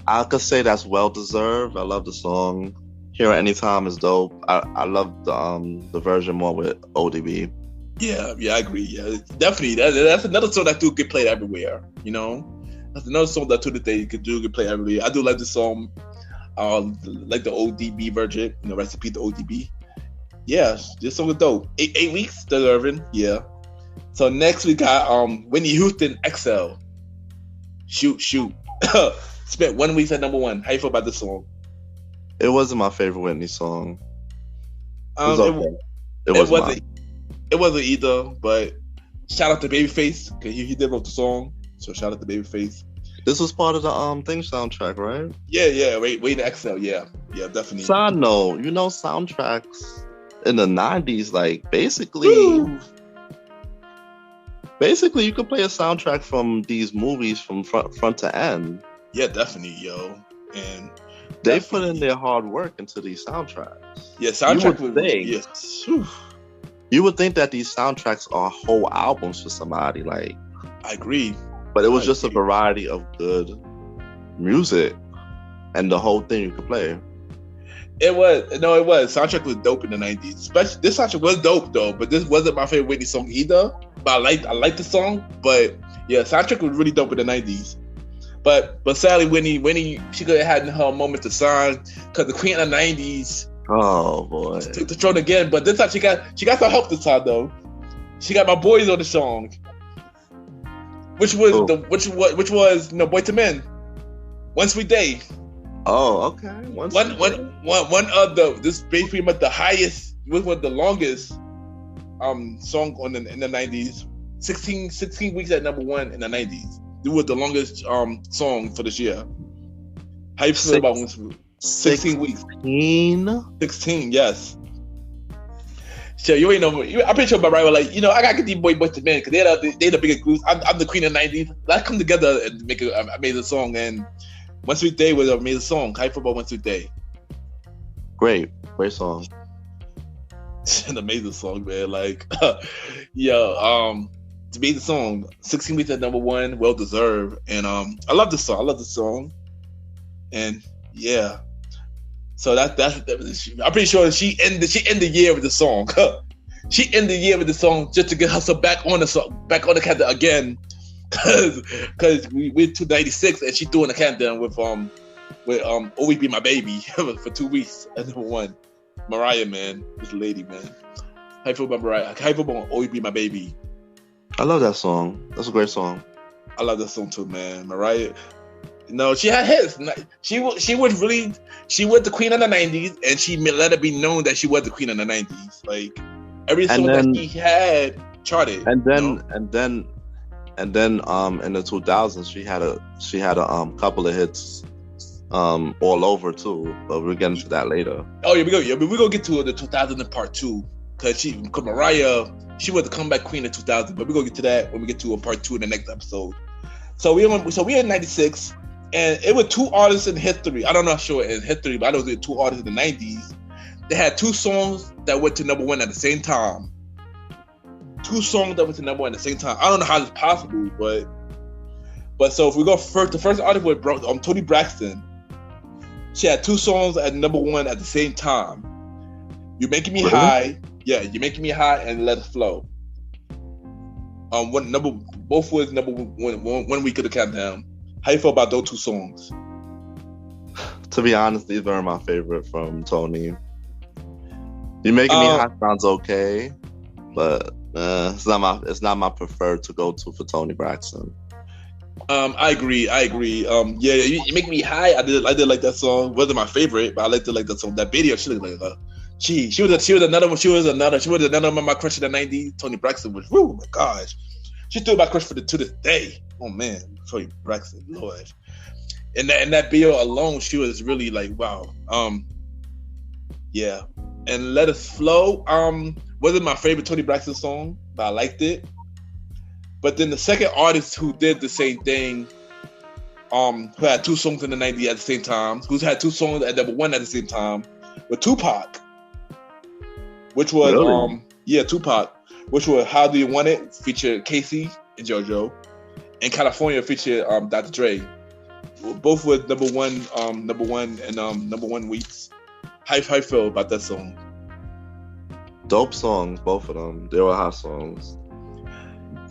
[SPEAKER 2] I could say that's well deserved. I love the song. Hear It Anytime is dope. I love the version more with ODB.
[SPEAKER 4] Yeah, I agree. Yeah, definitely. That's another song that do get played everywhere. You know, that's another song that they could get played everywhere. I do like the song, like the ODB version. You know, recipe to ODB. Yeah, this song is dope. 8 weeks, deserving. Yeah. So next we got Whitney Houston XL. Shoot. Spent 1 week at number 1. How you feel about this song?
[SPEAKER 2] It wasn't my favorite Whitney song.
[SPEAKER 4] It wasn't either, but shout out to Babyface because he did wrote the song. So shout out to Babyface.
[SPEAKER 2] This was part of the thing soundtrack, right?
[SPEAKER 4] Yeah. Wait to XL. Yeah, definitely.
[SPEAKER 2] Side note, soundtracks in the 90s, like basically you could play a soundtrack from these movies from front to end.
[SPEAKER 4] Yeah, definitely, yo. And
[SPEAKER 2] they put in their hard work into these soundtracks.
[SPEAKER 4] Yeah, soundtrack.
[SPEAKER 2] You would think that these soundtracks are whole albums for somebody. Like,
[SPEAKER 4] I agree,
[SPEAKER 2] but it was just a variety of good music, and the whole thing you could play.
[SPEAKER 4] It was. No, it was. Soundtrack was dope in the 90s. Especially this soundtrack was dope though, but this wasn't my favorite Whitney song either. But I like the song. But yeah, soundtrack was really dope in the 90s. But sadly, Whitney, she could have had her moment to shine because the queen of the 90s.
[SPEAKER 2] Oh boy,
[SPEAKER 4] took the throne again. But this time she got some help this time though. She got my boys on the song, which was Boyz II Men, One Sweet Day.
[SPEAKER 2] Oh, okay.
[SPEAKER 4] One of this pretty much the highest, was one of the longest song in the 90s. 16 weeks at number one in the 90s. It was the longest song for this year. How you feel about 16 weeks? 16, yes. So you ain't know. I'm pretty sure my right was like, I gotta get these Boyz II Men because they're the biggest groups. I'm the queen of the 90s. Let's come together and make an amazing song. And One Sweet Day was an amazing song. How you feel about One Sweet Day?
[SPEAKER 2] Great song.
[SPEAKER 4] It's an amazing song, man. Like, it's an amazing song. 16 weeks at number one, well deserved. And I love this song. And yeah. So that's I'm pretty sure she ended the year with the song. She ended the year with the song just to get herself back on the countdown again. Cause we're to 96 and she doing the countdown with Always Be My Baby for 2 weeks at number one. Mariah, man, this lady, man. How you feel about Mariah? How you feel about Always Be My Baby?
[SPEAKER 2] I love that song. That's a great song.
[SPEAKER 4] I love that song too, man. Mariah. No, she had hits. She was the queen of the 90s, and she let it be known that she was the queen of the 90s. Like every song that she had charted.
[SPEAKER 2] And then in the 2000s she had a couple of hits all over too. But we'll get into that later.
[SPEAKER 4] Oh yeah, we're gonna get to the 2000 part 2 because Mariah, she was the comeback queen of 2000. But we're gonna get to that when we get to a part 2 in the next episode. So we're in 96. And it was 2 artists in history. I don't know sure in history, but I know there were 2 artists in the 90s. They had 2 songs that went to number one at the same time. 2 songs that went to number one at the same time. I don't know how this is possible, but so if we go first, the first artist was Toni Braxton. She had 2 songs at number one at the same time. You're Making Me High. Yeah, You're Making Me High and Let It Flow. Both was number one week of the countdown. How you feel about those 2 songs?
[SPEAKER 2] To be honest, these are my favorite from Toni. You're Making Me Hot sounds okay, but it's not my preferred to go to for Toni Braxton.
[SPEAKER 4] I agree. Yeah, You Make Me High. I did like that song. Wasn't my favorite, but I liked that song. That video, she looked like she was another one. She was another one of my crush in the 90s. Toni Braxton was. Oh my gosh, she's still my crush to this day. Oh man. Toni Braxton, Lord. In that video alone, she was really like, wow. Yeah. And Let Us Flow, wasn't my favorite Toni Braxton song, but I liked it. But then the second artist who did the same thing, who had 2 songs in the 90s at the same time, who's had 2 songs at number one at the same time, was Tupac. Which was Tupac, which was How Do You Want It, featured Casey and JoJo. And California featured Dr. Dre. Both were number one and number one weeks. How you feel about that song?
[SPEAKER 2] Dope songs, both of them. They were hot songs.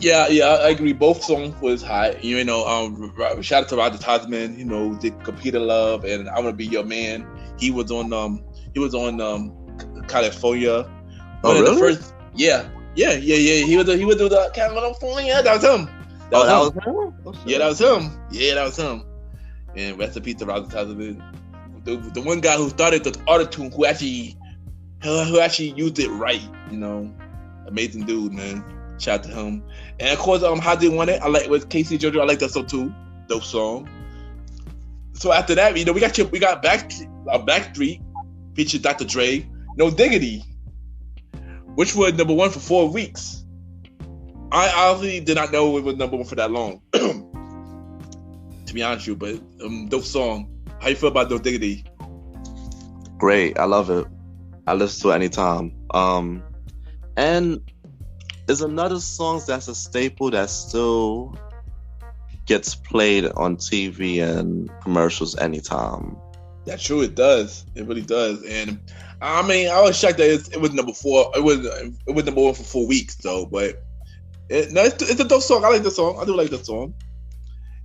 [SPEAKER 4] Yeah, I agree. Both songs was hot. Shout out to Roddy Tosman. Did Computer Love and I Wanna Be Your Man. He was on California.
[SPEAKER 2] Oh, really?
[SPEAKER 4] Yeah. He was doing the California. That was him. That was him? Oh, yeah, that was him. And rest in peace to Roddy Tosman. The one guy who started the auto-tune, who actually used it right. Amazing dude, man. Shout out to him. And of course, How Do You Want It? I like with Casey JoJo. I like that song too. Dope song. So after that, we got Backstreet featured Dr. Dre. No Diggity, which was number one for 4 weeks. I honestly did not know it was number one for that long. To be honest with you, but dope song. How you feel about No Diggity?
[SPEAKER 2] Great, I love it. I listen to it anytime. And there's another song that's a staple that still gets played on TV and commercials anytime.
[SPEAKER 4] That's true. It does. It really does. And I mean, I was shocked that it was number 4. It was number 1 for 4 weeks though. But it's a dope song. I like the song. I do like the song.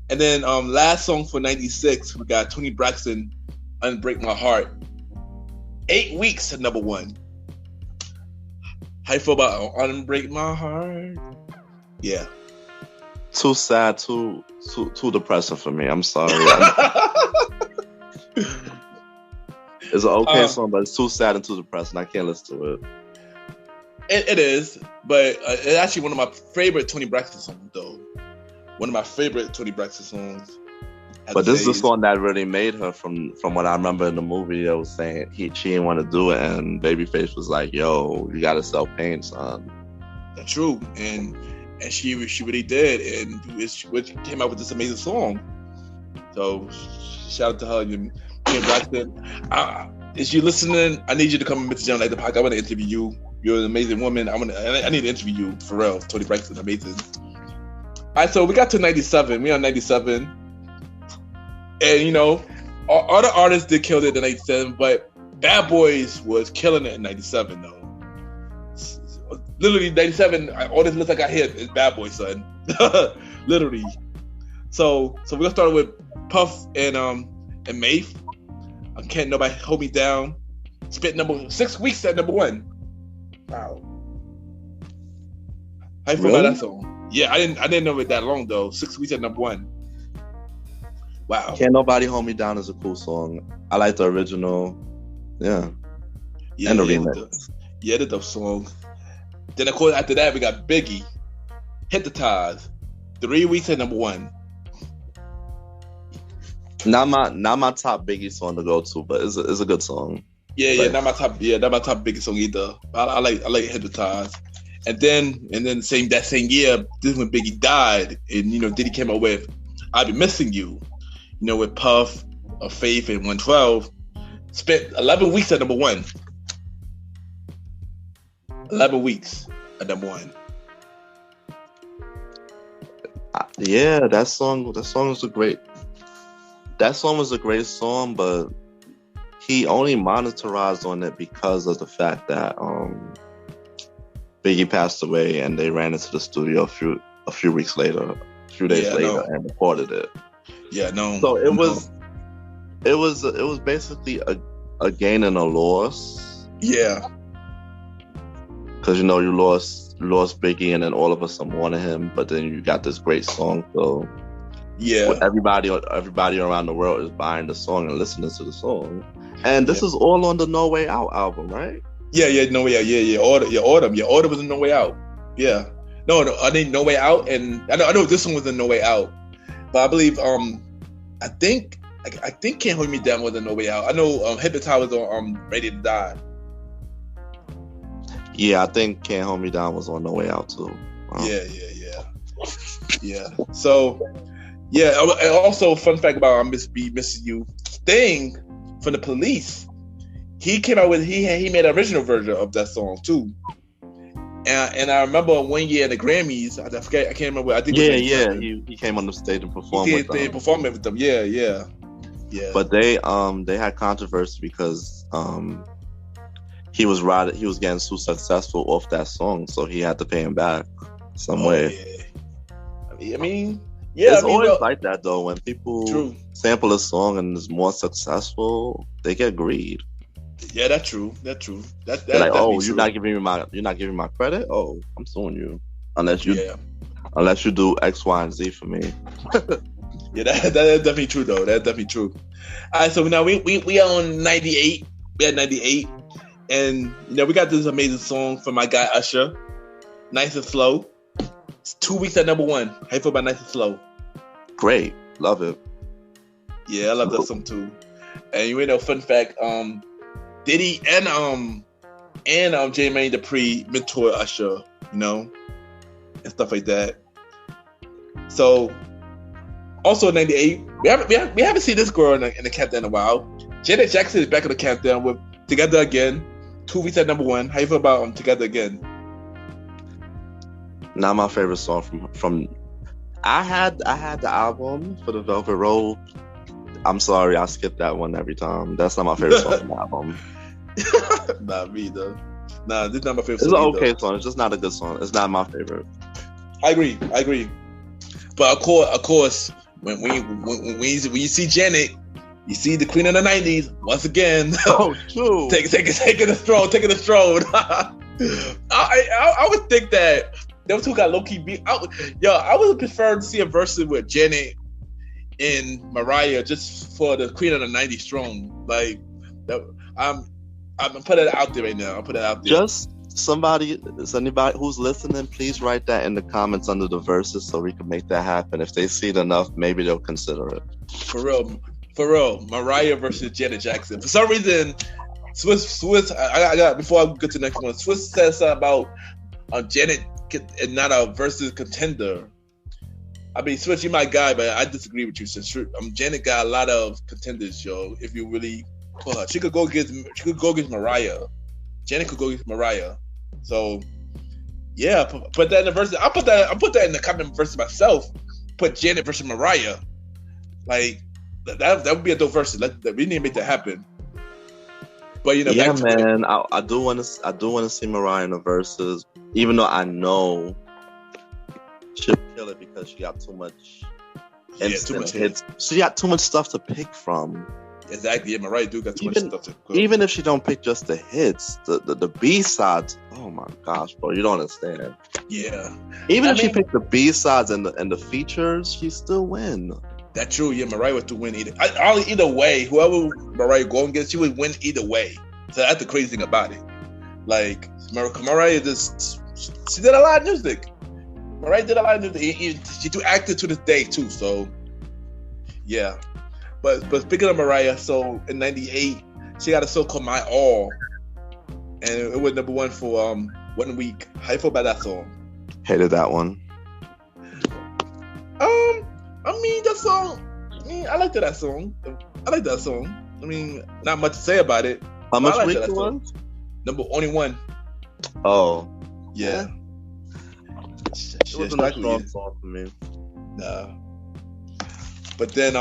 [SPEAKER 4] And then last song for '96, we got Toni Braxton, "Unbreak My Heart." 8 weeks at number 1. How you feel about "Unbreak My Heart"? Yeah.
[SPEAKER 2] Too sad, too depressing for me. I'm sorry. It's an okay song, but it's too sad and too depressing. I can't listen to it.
[SPEAKER 4] It is, but it's actually one of my favorite Toni Braxton songs, though. One of my favorite Toni Braxton songs.
[SPEAKER 2] But this is the song that really made her. From what I remember in the movie, it was saying she didn't want to do it, and Babyface was like, "Yo, you gotta sell pain, son." That's
[SPEAKER 4] true, and she really did, and which came out with this amazing song. So shout out to her, Toni Braxton. Is you listening? I need you to come and Mr. Like the podcast. I want to interview you. You're an amazing woman. I need to interview you for real. Toni Braxton, amazing. All right, so we got to 97. We on 97. And, you know, other artists did kill it in 97, but Bad Boys was killing it in 97, though. Literally, 97, all this list I got here is Bad Boys, son. Literally. So we're going to start with Puff and Maeve. Can't Nobody Hold Me Down. Spent 6 weeks at number 1. Wow. How you feel about that song? Yeah, I didn't know it that long though. 6 weeks at number 1. Wow.
[SPEAKER 2] Can't Nobody Hold Me Down is a cool song. I like the original. Yeah. And the remix.
[SPEAKER 4] The dope song. Then of course after that we got Biggie, Hypnotize. 3 weeks at number 1.
[SPEAKER 2] Not my top Biggie song to go to, but it's a good song.
[SPEAKER 4] Not my top Biggie song either. I like Hypnotize. And then that same year, this is when Biggie died, and you know Diddy came out with "I'll Be Missing You," you know, with Puff, Faith, and 112. Spent 11 weeks at number 1. 11 weeks at number 1.
[SPEAKER 2] Yeah, that song was a great. That song was a great song, but he only monetized on it because of the fact that Biggie passed away, and they ran into the studio a few days later, and recorded it.
[SPEAKER 4] Yeah, no.
[SPEAKER 2] So it was basically a gain and a loss.
[SPEAKER 4] Yeah.
[SPEAKER 2] Because you know you lost Biggie, and then all of us wanted him, but then you got this great song. So
[SPEAKER 4] yeah,
[SPEAKER 2] everybody around the world is buying the song and listening to the song, and this is all on the No Way Out album, right?
[SPEAKER 4] Yeah, No Way Out. Yeah. Order was in No Way Out. Yeah. No, I think No Way Out, and I know this one was in No Way Out, but I believe I think Can't Hold Me Down was in No Way Out. I know Hypnotize was on Ready to Die.
[SPEAKER 2] Yeah, I think Can't Hold Me Down was on No Way Out too.
[SPEAKER 4] Yeah. So, yeah. And also, fun fact about Missing You, Sting from The Police. He came out with he made an original version of that song too. And I remember one year at the Grammys, I forget, I can't remember. I think
[SPEAKER 2] he came on the stage and performed with them.
[SPEAKER 4] Performing with them. Yeah.
[SPEAKER 2] But they had controversy because he was getting too successful off that song, so he had to pay him back some way.
[SPEAKER 4] Yeah. I mean,
[SPEAKER 2] it's always like that though. When people sample a song and is more successful, they get greed.
[SPEAKER 4] Yeah, that's true. That's
[SPEAKER 2] like, oh, you're not giving me my credit. Oh, I'm suing you unless you do X, Y, and Z for me.
[SPEAKER 4] Yeah, that is definitely true though. That's definitely true. All right, so now we are on 98. We had 98, and you know we got this amazing song from my guy Usher, "Nice and Slow." It's 2 weeks at number 1. How you feel about "Nice and Slow"?
[SPEAKER 2] Great, love it.
[SPEAKER 4] Yeah, I love that song too. And you know, fun fact, Diddy and Jermaine Dupri mentor Usher, you know, and stuff like that. So, also in 98, we haven't seen this girl in the countdown in a while. Janet Jackson is back in the countdown with "Together Again," 2 weeks at number 1. How you feel about "Together Again"?
[SPEAKER 2] Not my favorite song from. I had the album for the Velvet Rope. I'm sorry, I skip that one every time. That's not my favorite song on the album.
[SPEAKER 4] Not me though. Nah, this is not my favorite
[SPEAKER 2] It's
[SPEAKER 4] song.
[SPEAKER 2] an okay song. It's just not a good song. It's not my favorite.
[SPEAKER 4] I agree. But of course, when you see Janet, you see the Queen of the '90s once again.
[SPEAKER 2] Oh, true.
[SPEAKER 4] taking a stroll. I would think that those two got low key beat. I would prefer to see a verse with Janet and Mariah just for the Queen of the '90s strong. Like, I'm putting it out there right now. I'll put it out there.
[SPEAKER 2] Just anybody who's listening, please write that in the comments under the verses so we can make that happen. If they see it enough, maybe they'll consider it.
[SPEAKER 4] For real, Mariah versus Janet Jackson. For some reason, Swiss. I got before I get to the next one. Swiss says something about Janet and not a versus contender. I mean, Swiss, you my guy, but I disagree with you. Since Janet got a lot of contenders, yo. If you really put her, she could go against Mariah. Janet could go against Mariah. So yeah, put that in the verse. I'll put that in the comment verse myself. Put Janet versus Mariah. Like that would be a dope verse. We need to make that happen. But
[SPEAKER 2] yeah, man, I do want to see Mariah in the verses, even though I know she'll kill it because she got too much hits. She got too much stuff to pick from.
[SPEAKER 4] Exactly, yeah, Mariah do got too much stuff to go.
[SPEAKER 2] Even if she don't pick just the hits, the B-sides, oh my gosh, bro, you don't understand.
[SPEAKER 4] Yeah.
[SPEAKER 2] Even if she picked the B-sides and the features, she still win.
[SPEAKER 4] That's true, yeah, Mariah would win either way. Whoever Mariah going against, she would win either way. So that's the crazy thing about it. Like, Mariah she did a lot of music. Mariah did a lot of music. She do acting to this day too, so yeah. But speaking of Mariah, so in '98, she got a song called My All, and it was number one for 1 week. How you feel about that song?
[SPEAKER 2] Hated that one.
[SPEAKER 4] I mean that song. I liked that song. I like that song. I mean, not much to say about it.
[SPEAKER 2] How much week it was?
[SPEAKER 4] Only one.
[SPEAKER 2] Oh,
[SPEAKER 4] yeah.
[SPEAKER 2] It wasn't a strong song for me.
[SPEAKER 4] Nah. But then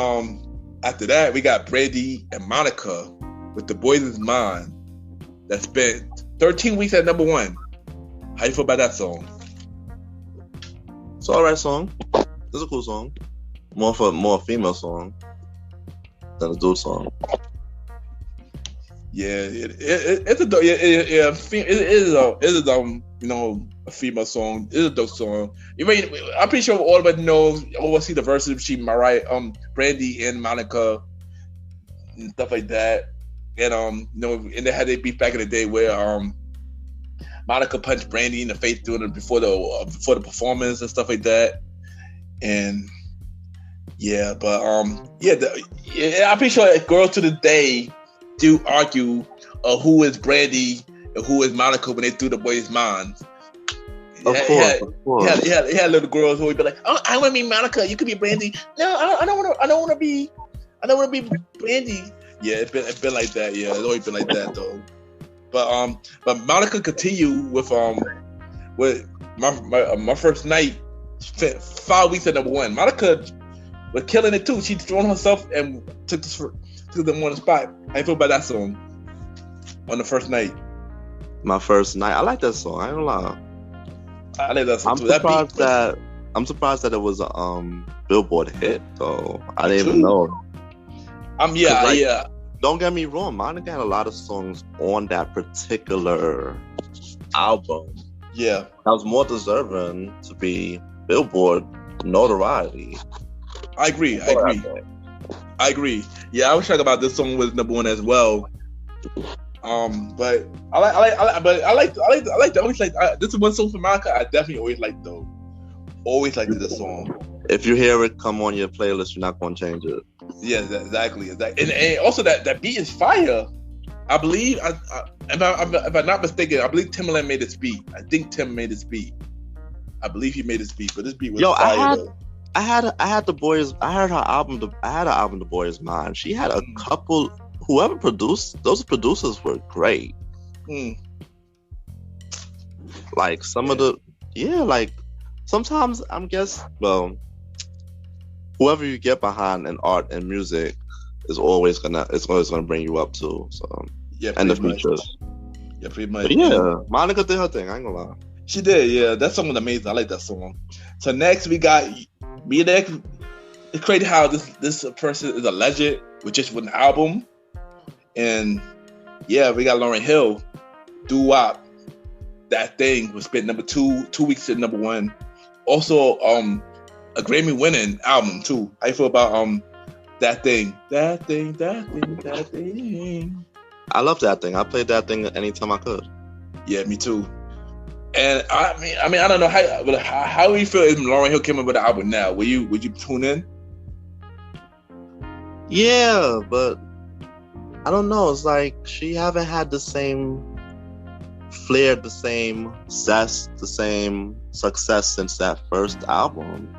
[SPEAKER 4] after that, we got Brandy and Monica with The Boyz Mine. That spent 13 weeks at number one. How you feel about that song?
[SPEAKER 2] It's an alright song. It's a cool song. More a female song than a dude song.
[SPEAKER 4] Yeah, it is a female song. It is a dope song. I'm pretty sure all of us know or see the verses between Mariah, Brandy and Monica and stuff like that. And and they had they beef back in the day where Monica punched Brandy in the face before the performance and stuff like that. And yeah, but I'm pretty sure girls to the day do argue who is Brandy and who is Monica when they do The Boyz Mine.
[SPEAKER 2] Of course.
[SPEAKER 4] He had little girls who would be like, "Oh, I want to be Monica. You could be Brandy." No, I don't want to be Brandy. Yeah, it's been like that. Yeah, it's always been like that though. But Monica continued with my first night. 5 weeks at number one. Monica was killing it too. She thrown herself and took them on the spot. How you feel about that song on the first night?
[SPEAKER 2] My first night, I like that song. I ain't gonna lie.
[SPEAKER 4] I like that song
[SPEAKER 2] I'm
[SPEAKER 4] too.
[SPEAKER 2] surprised that it was a Billboard hit though. I didn't even know.
[SPEAKER 4] Yeah.
[SPEAKER 2] Don't get me wrong, Monica had a lot of songs on that particular album.
[SPEAKER 4] Yeah,
[SPEAKER 2] that was more deserving to be Billboard notoriety.
[SPEAKER 4] I agree. Yeah, I was talking about this song was number one as well. But I like this is one song from Monica I definitely always liked though. Always liked this song.
[SPEAKER 2] If you hear it come on your playlist, you're not gonna change it.
[SPEAKER 4] Yeah, exactly. And also that beat is fire. I believe, if I'm not mistaken, I believe Timbaland made this beat. I think Tim made this beat. I believe he made this beat, but this beat was fire.
[SPEAKER 2] I had the Boyz. I heard her album. I had her album, The Boyz Mine. She had a couple. Whoever produced those producers were great. Like some of the like sometimes whoever you get behind in art and music, is always gonna bring you up too. So
[SPEAKER 4] Yeah,
[SPEAKER 2] and the
[SPEAKER 4] pretty much.
[SPEAKER 2] features.
[SPEAKER 4] Yeah, pretty much.
[SPEAKER 2] But yeah, Monica did her thing. I ain't gonna lie.
[SPEAKER 4] She did, yeah. That song was amazing. I like that song. So next we got me next. It's crazy how this person is a legend with just one album. And yeah, we got Lauryn Hill, Doo Wop. That Thing was spent number 2 weeks at number 1. Also, a Grammy winning album too. How you feel about That Thing? That Thing, That Thing, That Thing.
[SPEAKER 2] I love That Thing. I played That Thing anytime I could.
[SPEAKER 4] Yeah, me too. And I mean, I don't know how you feel if Lauryn Hill came up with an album now. Would you tune in?
[SPEAKER 2] Yeah, but I don't know. It's like she haven't had the same flair, the same zest, the same success since that first album.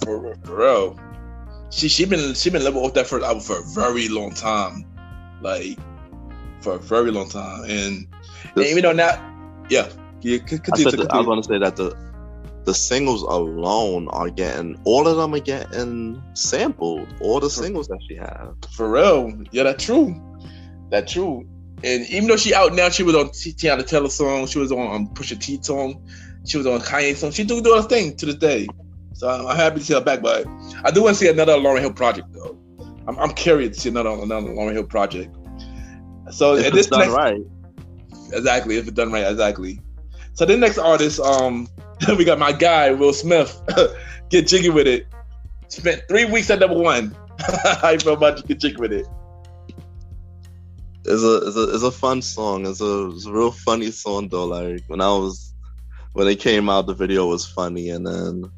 [SPEAKER 4] For real. She been living off that first album for a very long time. Like for a very long time. And even though now, yeah.
[SPEAKER 2] I was going to say that the singles alone are getting, all of them are getting sampled. All the singles that she has.
[SPEAKER 4] For real. Yeah, that's true. That's true. And even though she out now, she was on Tiana Taylor song, she was on Pusha T song, she was on Kanye song. She do her thing to this day. So I'm happy to see her back. But I do want to see another Lauryn Hill project though. I'm curious to see another Lauryn Hill project. So
[SPEAKER 2] if
[SPEAKER 4] at
[SPEAKER 2] it's
[SPEAKER 4] this
[SPEAKER 2] done right.
[SPEAKER 4] Exactly, if it's done right, exactly. So the next artist, we got my guy, Will Smith. Get Jiggy With It. Spent 3 weeks at number 1. How you feel about Get Jiggy With It?
[SPEAKER 2] It's a fun song. It's a real funny song though. Like when it came out, the video was funny, and then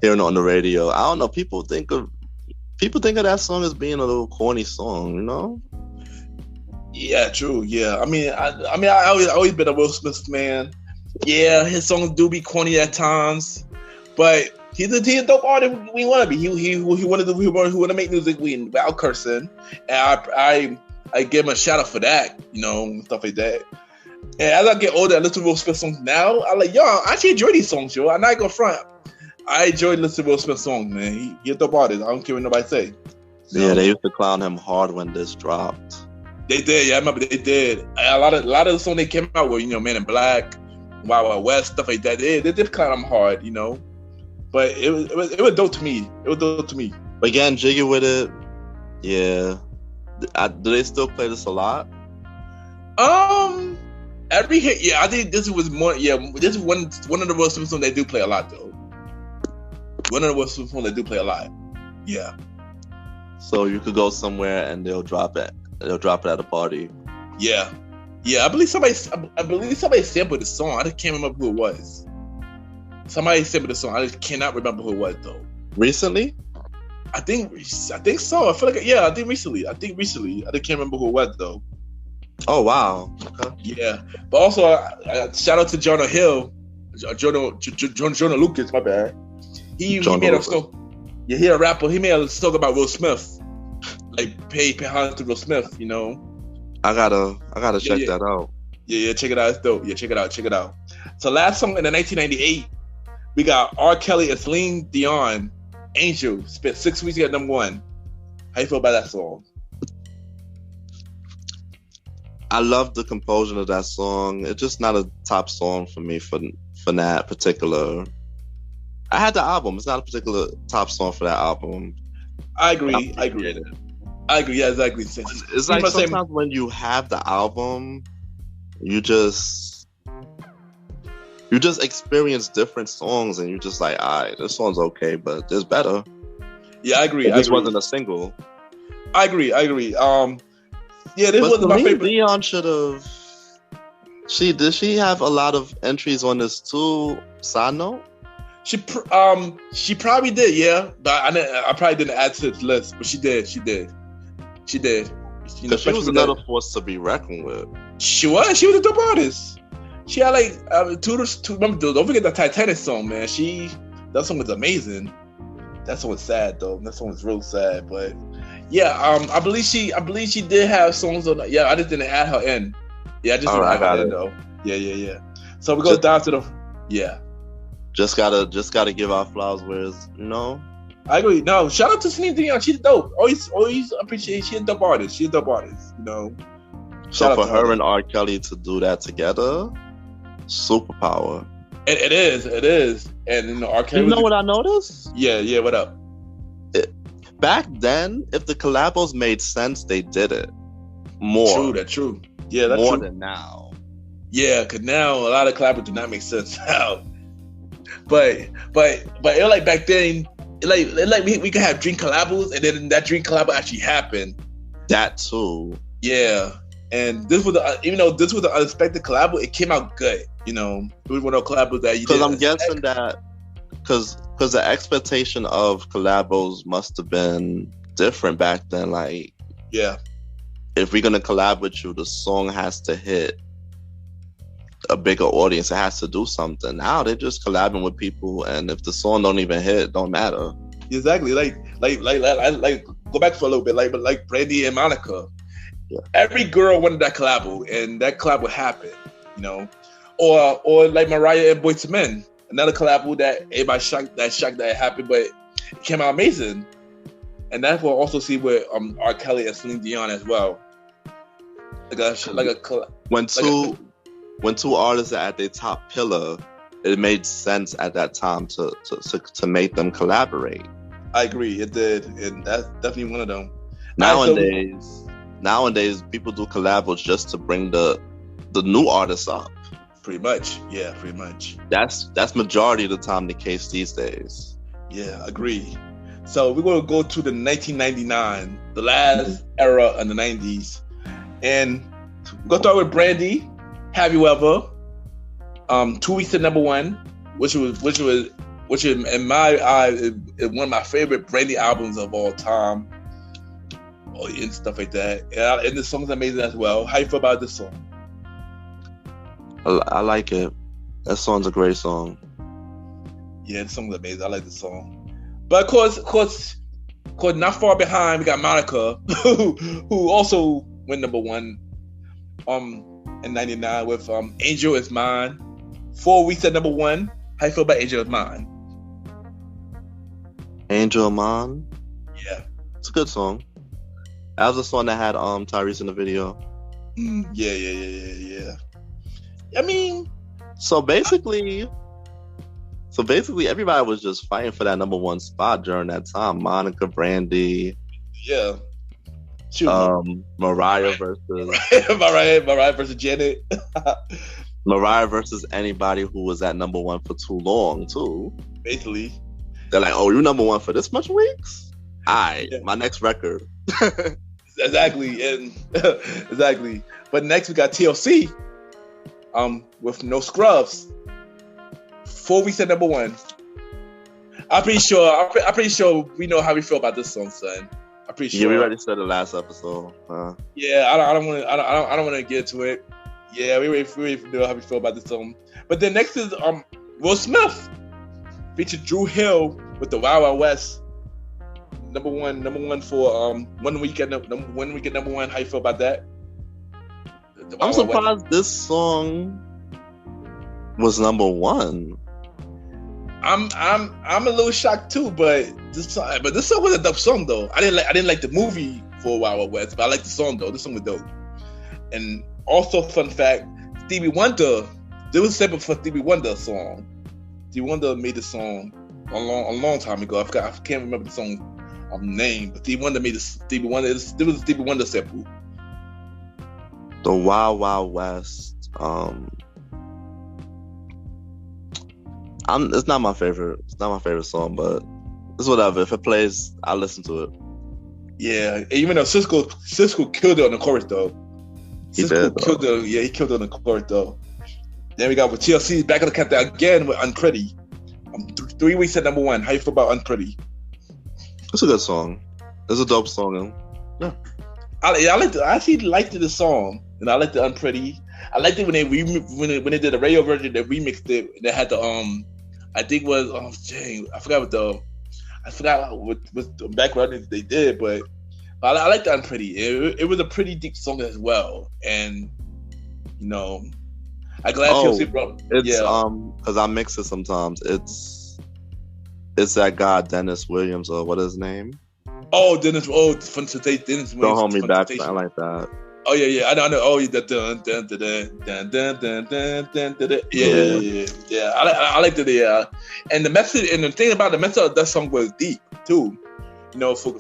[SPEAKER 2] hearing it on the radio, I don't know. People think of that song as being a little corny song, you know?
[SPEAKER 4] Yeah, true. Yeah, I mean, I always been a Will Smith fan. Yeah, his songs do be corny at times, but he's a dope artist. We want to be. He wanted to make music without cursing, and I give him a shout out for that, you know, stuff like that. And as I get older, I listen to Will Smith songs now. I like, yo, I actually enjoy these songs, yo. I'm not gonna front. I enjoy listening to Will Smith songs, man. He a dope artist. I don't care what nobody say. So,
[SPEAKER 2] yeah, they used to clown him hard when this dropped.
[SPEAKER 4] They did, yeah. I remember they did. A lot of the songs they came out with, you know, Man in Black, Wild Wild West, stuff like that. They did clown him hard, you know. But it was dope to me. It was dope to me.
[SPEAKER 2] Again, Jiggy With It, yeah. Do they still play this a lot?
[SPEAKER 4] Every hit, yeah. I think this was more, yeah. This is one of the Will Smith songs they do play a lot, though. One of the Will Smith songs they do play a lot. Yeah.
[SPEAKER 2] So you could go somewhere and they'll drop it. They'll drop it at a party.
[SPEAKER 4] Yeah. I believe somebody sampled the song. I just can't remember who it was. Somebody sampled the song. I just cannot remember who it was though.
[SPEAKER 2] Recently?
[SPEAKER 4] I think so. I feel like I think recently. I just can't remember who it was though.
[SPEAKER 2] Oh wow. Okay.
[SPEAKER 4] Yeah, but also shout out to Jonah Hill, Jonah Lucas. My bad. He made a song. Yeah, he a rapper. He made a song about Will Smith. Like pay homage to Will Smith. You know. I gotta
[SPEAKER 2] check that out.
[SPEAKER 4] Yeah, check it out. It's dope. Yeah, check it out. So last song in the 1998, we got R. Kelly and Celine Dion, Angel, spent 6 weeks at number 1. How you feel about that song?
[SPEAKER 2] I love the composition of that song. It's just not a top song for me for that particular. I had the album. It's not a particular top song for that album.
[SPEAKER 4] I agree. Yeah, exactly.
[SPEAKER 2] It's like sometimes when you have the album, you just experience different songs, and you're just like, all right, this song's okay, but there's better.
[SPEAKER 4] Yeah, I agree.
[SPEAKER 2] This wasn't a single.
[SPEAKER 4] I agree. Yeah, this wasn't my favorite.
[SPEAKER 2] Dion should have. Did she have a lot of entries on this too? Side note.
[SPEAKER 4] She probably did, yeah. But I probably didn't add to the list, but she did. You know,
[SPEAKER 2] she was another force to be reckoned with.
[SPEAKER 4] She was a dope artist. She had like don't forget that Titanic song, man. That song was amazing. That song was sad though. That song was real sad, but yeah, I believe she did have songs on. Yeah, I just didn't add her in. Yeah, I just didn't add her in though. Yeah. So we go down to the
[SPEAKER 2] Just gotta give our flowers where it's, you know,
[SPEAKER 4] I agree. No, shout out to Celine Dion. She's dope. Always appreciate. She's a dope artist. You know.
[SPEAKER 2] So for her and R. Kelly to do that together, superpower.
[SPEAKER 4] It is. And R. Kelly.
[SPEAKER 2] You know what I noticed?
[SPEAKER 4] Yeah. What up?
[SPEAKER 2] Back then, if the collabos made sense, they did it more.
[SPEAKER 4] True. That's true. Yeah, that's
[SPEAKER 2] more
[SPEAKER 4] true.
[SPEAKER 2] than now.
[SPEAKER 4] Yeah, because now a lot of collabos do not make sense now. But it like back then, like we could have dream collabos, and then that dream collabo actually happened.
[SPEAKER 2] That too.
[SPEAKER 4] Yeah, and this was even though this was an unexpected collabo, it came out good. You know, it was one of those collabos that you.
[SPEAKER 2] Because I'm guessing that because the expectation of collabos must have been different back then. Like,
[SPEAKER 4] yeah,
[SPEAKER 2] if we're gonna collab with you, the song has to hit a bigger audience. It has to do something. Now they're just collabing with people, and if the song don't even hit, don't matter.
[SPEAKER 4] Exactly. Like go back for a little bit. Like Brandy and Monica. Yeah. Every girl wanted that collabo, and that collabo happened. You know, or like Mariah and Boyz II Men, another collabo that everybody shocked that it happened, but it came out amazing. And that's what we'll also see with R. Kelly and Celine Dion as well. When
[SPEAKER 2] two artists are at their top pillar, it made sense at that time to make them collaborate.
[SPEAKER 4] I agree, it did, and that's definitely one of them.
[SPEAKER 2] Nowadays, people do collabos just to bring the new artists up.
[SPEAKER 4] Pretty much, yeah, pretty much.
[SPEAKER 2] That's majority of the time the case these days.
[SPEAKER 4] Yeah, agree. So we're gonna go to the 1999, the last era in the 90s, and we're gonna start with Brandy. Have You Ever? 2 weeks to number one, which in my eyes is one of my favorite Brandy albums of all time, and stuff like that. And the song's amazing as well. How you feel about this song?
[SPEAKER 2] I like it. That song's a great song.
[SPEAKER 4] Yeah, the song's amazing. I like the song. But of course, not far behind, we got Monica, who also went number one. In 99 with Angel Is Mine. 4 weeks at number one. How you feel about Angel Is Mine?
[SPEAKER 2] Angel Is Mine?
[SPEAKER 4] Yeah.
[SPEAKER 2] It's a good song. That was the song that had Tyrese in the video.
[SPEAKER 4] Yeah. I mean,
[SPEAKER 2] so basically everybody was just fighting for that number one spot during that time. Monica, Brandy.
[SPEAKER 4] Yeah.
[SPEAKER 2] Mariah versus
[SPEAKER 4] Mariah versus Janet.
[SPEAKER 2] Mariah versus anybody who was at number one for too long too.
[SPEAKER 4] Basically,
[SPEAKER 2] they're like, "Oh, you number one for this much weeks? Alright, my next record."
[SPEAKER 4] Exactly, and exactly. But next we got TLC, with No Scrubs. 4 weeks at number one. I'm pretty sure we know how we feel about this song, son. I'm pretty sure.
[SPEAKER 2] Yeah, we already said the last episode.
[SPEAKER 4] Yeah, I don't want to get to it. Yeah, we already know how we feel about this song. But then next is Will Smith featured Drew Hill with the Wild Wild West. Number one for 1 week at number one. How you feel about that?
[SPEAKER 2] I'm surprised this song was number one.
[SPEAKER 4] I'm a little shocked too, but this song was a dope song though. I didn't like the movie for Wild Wild West, but I like the song though. This song was dope. And also, fun fact, Stevie Wonder, there was a sample for Stevie Wonder song. Stevie Wonder made the song a long time ago. I can't remember the song name, but Stevie Wonder made there was a Stevie Wonder sample.
[SPEAKER 2] The Wild Wild West. It's not my favorite. It's not my favorite song, but it's whatever. If it plays, I listen to it.
[SPEAKER 4] Yeah, even though Cisco killed it on the chorus though.
[SPEAKER 2] He killed
[SPEAKER 4] it. Yeah, he killed it on the chorus though. Then we got with TLC back on the countdown again with Unpretty. 3 weeks at number one. How you feel about Unpretty?
[SPEAKER 2] It's a good song. It's a dope song. Yeah.
[SPEAKER 4] I actually liked the song, and I liked the Unpretty. I liked it when they did the radio version. They remixed it. They had the I think it was I forgot what the background they did, but I like the Unpretty. It was a pretty deep song as well, and you know, I'm glad TLC brought.
[SPEAKER 2] It's because I mix it sometimes. It's it's that guy Dennis Williams or what is his name?
[SPEAKER 4] Oh, Dennis. Oh, Fun Sensation. Dennis
[SPEAKER 2] Don't
[SPEAKER 4] Williams.
[SPEAKER 2] hold me
[SPEAKER 4] Fun
[SPEAKER 2] back,
[SPEAKER 4] Sensation.
[SPEAKER 2] something like that.
[SPEAKER 4] Oh yeah. I know. Oh, the dun dun dun dun dun dun dun dun dun. Yeah. I like the yeah. And the message and the thing about the message of that song was deep too. You know, for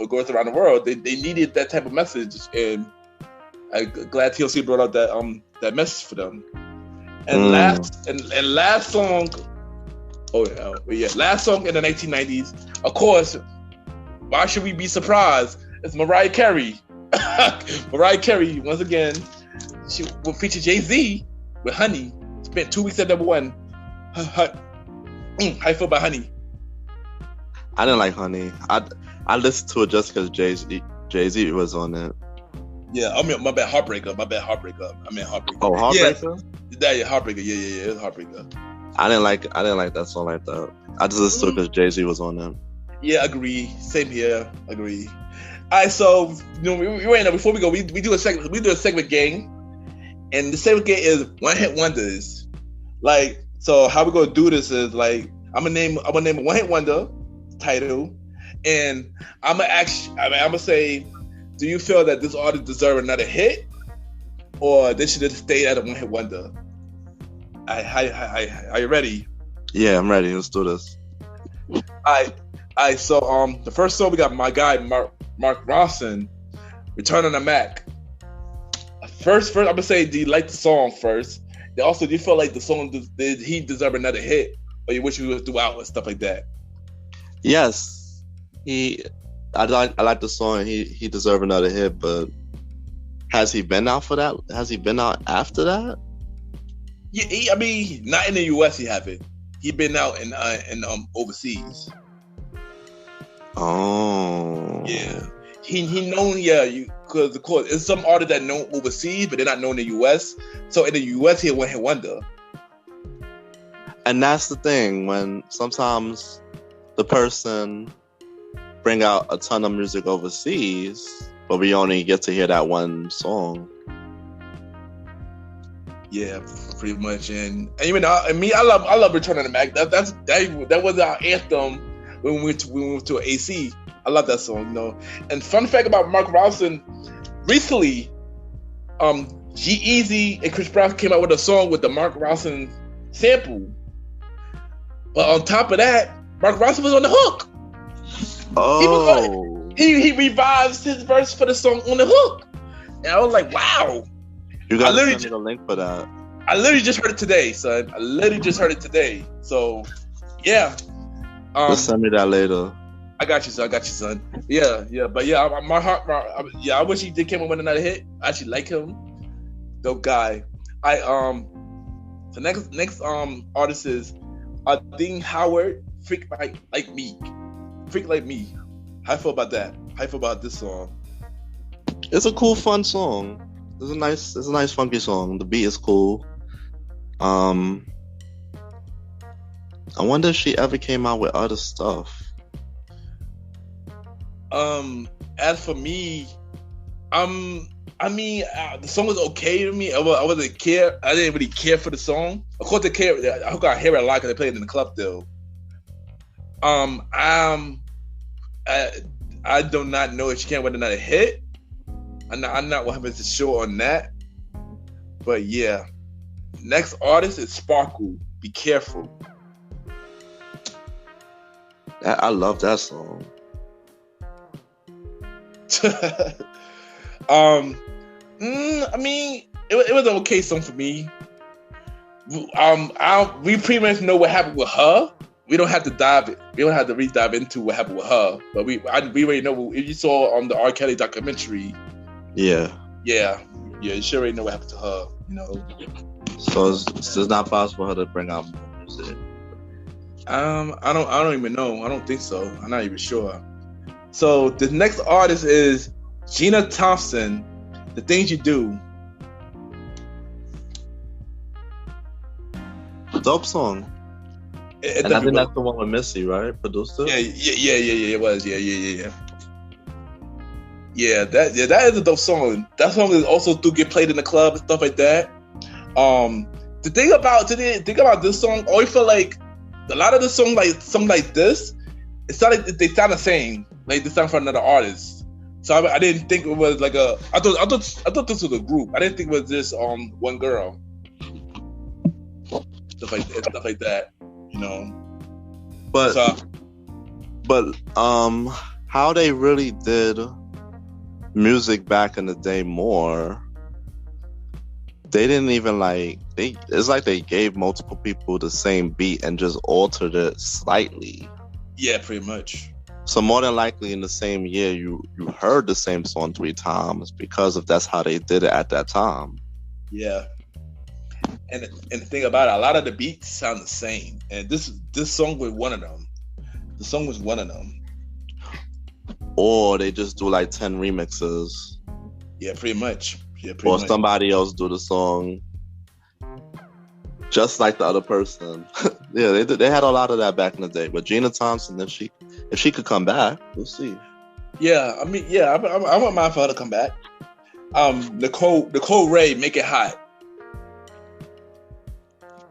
[SPEAKER 4] girls around the world, they needed that type of message, and I'm glad TLC brought out that message for them. And last song. Oh yeah, last song in the 1990s. Of course, why should we be surprised? It's Mariah Carey. Mariah Carey, once again, she will feature Jay-Z with Honey. Spent 2 weeks at number one. How you feel about Honey?
[SPEAKER 2] I didn't like Honey. I listened to it just because Jay-Z was on it.
[SPEAKER 4] Yeah, I mean, my bad, Heartbreaker. I meant Heartbreaker.
[SPEAKER 2] Oh, Heartbreaker?
[SPEAKER 4] Yeah, Heartbreaker. Yeah, it was Heartbreaker.
[SPEAKER 2] I didn't like that song like that. I just listened to it because Jay-Z was on it.
[SPEAKER 4] Yeah, agree. Same here. Agree. All right, so right now before we go, we do a segment game, and the segment game is one hit wonders. Like, so how we gonna do this is like I'm gonna name a one hit wonder title, and I'm gonna say, do you feel that this artist deserves another hit, or they should have stayed at a one hit wonder? Are you ready?
[SPEAKER 2] Yeah, I'm ready. Let's do this.
[SPEAKER 4] All right. So the first song we got my guy Mark Ronson, Return on the Mac. First, I'm gonna say, do you like the song first? And also, do you feel like the song did he deserve another hit, or you wish he was throughout and stuff like that?
[SPEAKER 2] Yes, I like the song. He deserved another hit, but has he been out for that? Has he been out after that?
[SPEAKER 4] Yeah, I mean, not in the U.S. He haven't. He been out in overseas.
[SPEAKER 2] Oh.
[SPEAKER 4] Yeah. He known, because of course it's some artists that known overseas, but they're not known in the U.S. So in the U.S. he one hit wonder.
[SPEAKER 2] And that's the thing, when sometimes the person bring out a ton of music overseas, but we only get to hear that one song. Yeah,
[SPEAKER 4] pretty much. And even I love Return on the Mac. That was our anthem when we went to AC. I love that song, you know. And fun fact about Mark Ronson, recently, G-Eazy and Chris Brown came out with a song with the Mark Ronson sample. But on top of that, Mark Ronson was on the hook.
[SPEAKER 2] Oh.
[SPEAKER 4] He revives his verse for the song on the hook. And I was like, wow.
[SPEAKER 2] You gotta send me the link for that.
[SPEAKER 4] I literally just heard it today, son. So, yeah.
[SPEAKER 2] Just send me that later.
[SPEAKER 4] I got you, son. Yeah. But yeah, my heart. I wish he did come with another hit. I actually like him. Dope guy. The next artist is Dean Howard. Freak like me. How you feel about that? How you feel about this song?
[SPEAKER 2] It's a cool, fun song. It's a nice funky song. The beat is cool. I wonder if she ever came out with other stuff.
[SPEAKER 4] As for me, the song was okay to me. I wasn't care. I didn't really care for the song. Of course, I hear it a lot because they played it in the club though. I do not know if she came with another hit. I'm not 100% sure on that. But yeah. Next artist is Sparkle. Be Careful.
[SPEAKER 2] I love that song.
[SPEAKER 4] I mean, it was an okay song for me. We pretty much know what happened with her. We don't have to re-dive into what happened with her. But we already know. If you saw on the R. Kelly documentary, yeah, you sure already know what happened to her. You know.
[SPEAKER 2] So it's not possible for her to bring out more music.
[SPEAKER 4] I don't even know. I don't think so. I'm not even sure. So the next artist is Gina Thompson. The Things You Do.
[SPEAKER 2] Dope song. And I think that's the one with Missy, right? Produced it?
[SPEAKER 4] Yeah, it was. Yeah, that is a dope song. That song is also do get played in the club and stuff like that. The thing about this song, I always feel like a lot of the song like this, it sounded they sound the same. Like they sound from another artist. So I didn't think it was like a. I thought this was a group. I didn't think it was just one girl. Stuff like that, you know.
[SPEAKER 2] But how they really did music back in the day more. They didn't even it's like they gave multiple people the same beat and just altered it slightly.
[SPEAKER 4] Yeah, pretty much.
[SPEAKER 2] So more than likely in the same year you heard the same song 3 times because that's how they did it at that time.
[SPEAKER 4] Yeah. And the thing about it, a lot of the beats sound the same. And this song was one of them. The song was one of them.
[SPEAKER 2] Or they just do like 10 remixes.
[SPEAKER 4] Yeah, pretty much.
[SPEAKER 2] Or somebody else do the song just like the other person. Yeah, they had a lot of that back in the day. But Gina Thompson, if she could come back, we'll see.
[SPEAKER 4] Yeah, I mean, yeah, I wouldn't mind for her to come back. Nicole Ray, Make It Hot.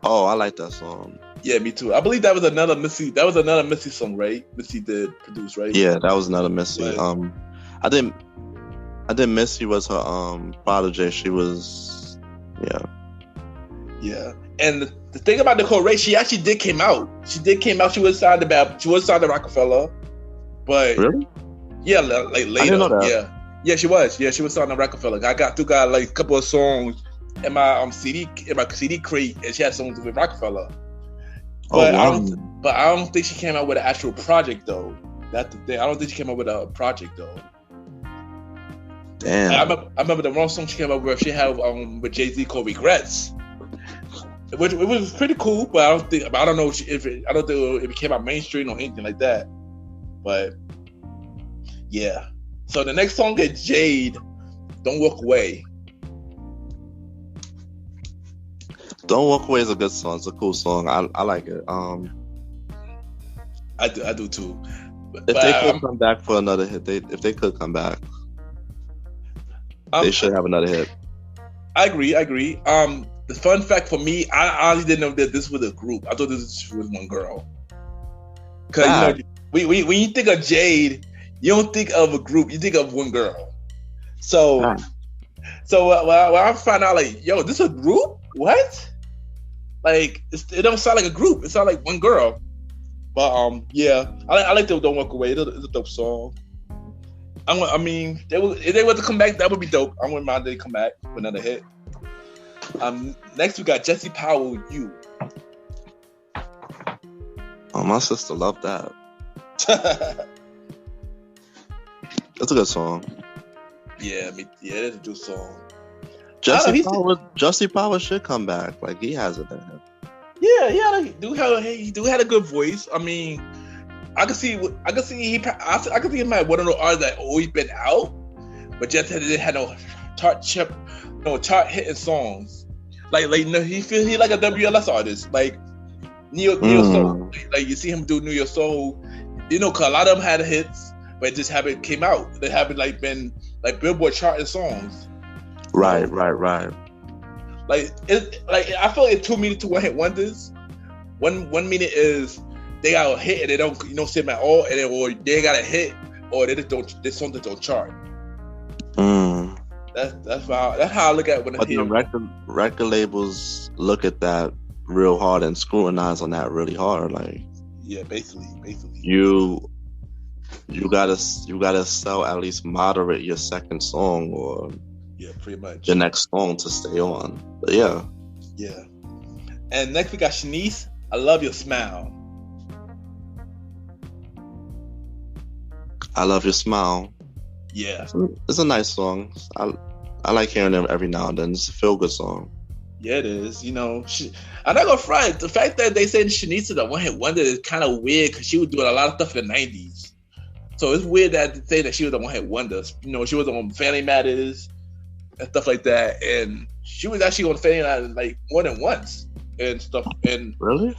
[SPEAKER 2] Oh, I like that song.
[SPEAKER 4] Yeah, me too. I believe that was another Missy. That was another Missy song, right? Missy did produce, right?
[SPEAKER 2] Yeah, that was another Missy.
[SPEAKER 4] Right.
[SPEAKER 2] I didn't Missy was her protege. She was, yeah.
[SPEAKER 4] Yeah, and the thing about Nicole Ray, she actually did came out. She did came out. She was signed to Rockefeller, but
[SPEAKER 2] really,
[SPEAKER 4] yeah, like later.
[SPEAKER 2] I didn't know that.
[SPEAKER 4] Yeah, she was. Yeah, she was signed to Rockefeller. I got like a couple of songs in my CD crate, and she had songs with Rockefeller. But I don't think she came out with an actual project though. That's the thing. I don't think she came out with a project though.
[SPEAKER 2] Damn.
[SPEAKER 4] I remember the wrong song she came up with. She had with Jay-Z called "Regrets," which it was pretty cool. But I don't know if it became out mainstream or anything like that. But yeah. So the next song is Jade, "Don't Walk Away."
[SPEAKER 2] "Don't Walk Away" is a good song. It's a cool song. I like it.
[SPEAKER 4] I do too.
[SPEAKER 2] If they could come back for another hit, if they could come back, they should have another hit.
[SPEAKER 4] I agree. The fun fact for me, I honestly didn't know that this was a group. I thought this was one girl. Because when you think of Jade, you don't think of a group. You think of one girl. So when I find out, like, yo, this is a group? What? Like, it don't sound like a group. It sounds like one girl. But yeah, I like the "Don't Walk Away." It's a dope song. I mean, if they were to come back, that would be dope. I wouldn't mind if they come back with another hit. Next we got Jesse Powell, "You."
[SPEAKER 2] Oh, my sister loved that. That's a good song.
[SPEAKER 4] Yeah, that's a good song.
[SPEAKER 2] Jesse Powell should come back. Like, he has it in him.
[SPEAKER 4] Yeah, he do have a good voice. I mean, I can see he might one of those artists that always been out, but just didn't have no chart hitting songs. Like he like a WLS artist, like Neo Soul. Like you see him do New York Soul, cause a lot of them had hits, but it just haven't came out. They haven't been Billboard charting songs.
[SPEAKER 2] Right.
[SPEAKER 4] Like I feel like 2 minute to one hit wonders. One minute is they got a hit and they don't see them at all, and then or they got a hit or they just don't. This song that don't chart. That's how I look at it when I hear.
[SPEAKER 2] But the record labels look at that real hard and scrutinize on that really hard. Like,
[SPEAKER 4] yeah, basically.
[SPEAKER 2] You gotta sell at least moderate your second song or
[SPEAKER 4] pretty much
[SPEAKER 2] the next song to stay on. But yeah.
[SPEAKER 4] And next we got Shanice, "I Love Your Smile."
[SPEAKER 2] "I Love Your Smile."
[SPEAKER 4] Yeah,
[SPEAKER 2] it's a nice song. I like hearing them every now and then. It's a feel-good song.
[SPEAKER 4] Yeah, it is. I'm not gonna front. The fact that they said Shanice is a one-hit wonder is kind of weird because she was doing a lot of stuff in the 90s. So it's weird that they say that she was a one-hit wonder. She was on Family Matters and stuff like that, and she was actually on Family Matters like more than once and stuff. And
[SPEAKER 2] really,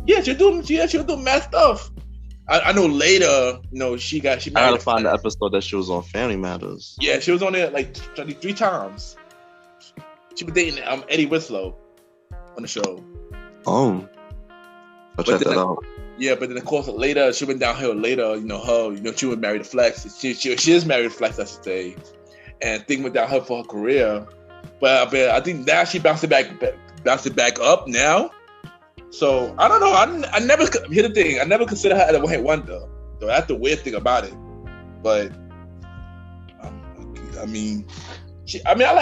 [SPEAKER 4] yeah, she was doing mad stuff. I know later, she married.
[SPEAKER 2] I gotta find the episode that she was on Family Matters.
[SPEAKER 4] Yeah, she was on there like 3 times. She was dating Eddie Winslow on the show.
[SPEAKER 2] Oh. I'll check that out.
[SPEAKER 4] Yeah, but then of course later she went downhill. Later, she was married to Flex. She is married to Flex, I should say, and things went downhill for her career. But I think now she bounced it back up now. So I don't know. I never here's the thing. I never consider her as a one-hit wonder. So that's the weird thing about it. But I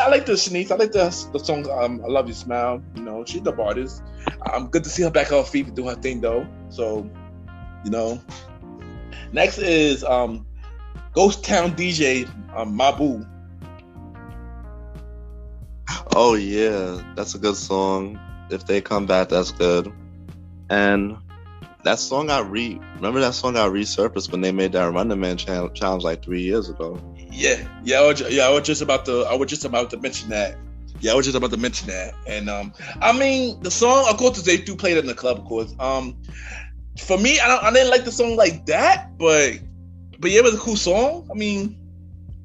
[SPEAKER 4] like the Shanice. I like the song. I Love You Smile. She's the artist. I'm good to see her back on her feet doing her thing though. So, next is Ghost Town DJ Mabu.
[SPEAKER 2] Oh yeah, that's a good song. If they come back, that's good. And that song remember that song got resurfaced when they made that Run the Man challenge like 3 years ago.
[SPEAKER 4] Yeah. I was just about to mention that. Yeah, I was just about to mention that. And the song, of course, they do play it in the club, of course. For me, I didn't like the song like that, but yeah, it was a cool song.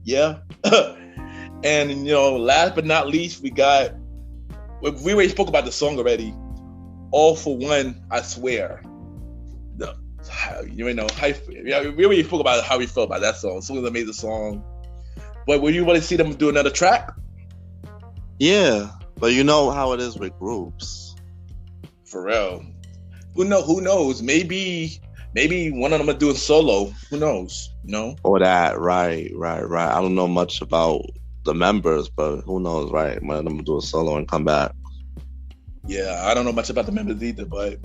[SPEAKER 4] Yeah. And last but not least, we already spoke about the song already. All for One, I Swear. We already spoke about how we felt about that song. Soon as I made the song. But would you want to see them do another track?
[SPEAKER 2] Yeah, but you know how it is with groups.
[SPEAKER 4] For real. Who knows? Maybe one of them are doing solo. Who knows?
[SPEAKER 2] Or that, right. I don't know much about the members, but who knows, right? One of them will do a solo and come back.
[SPEAKER 4] Yeah, I don't know much about the members either, but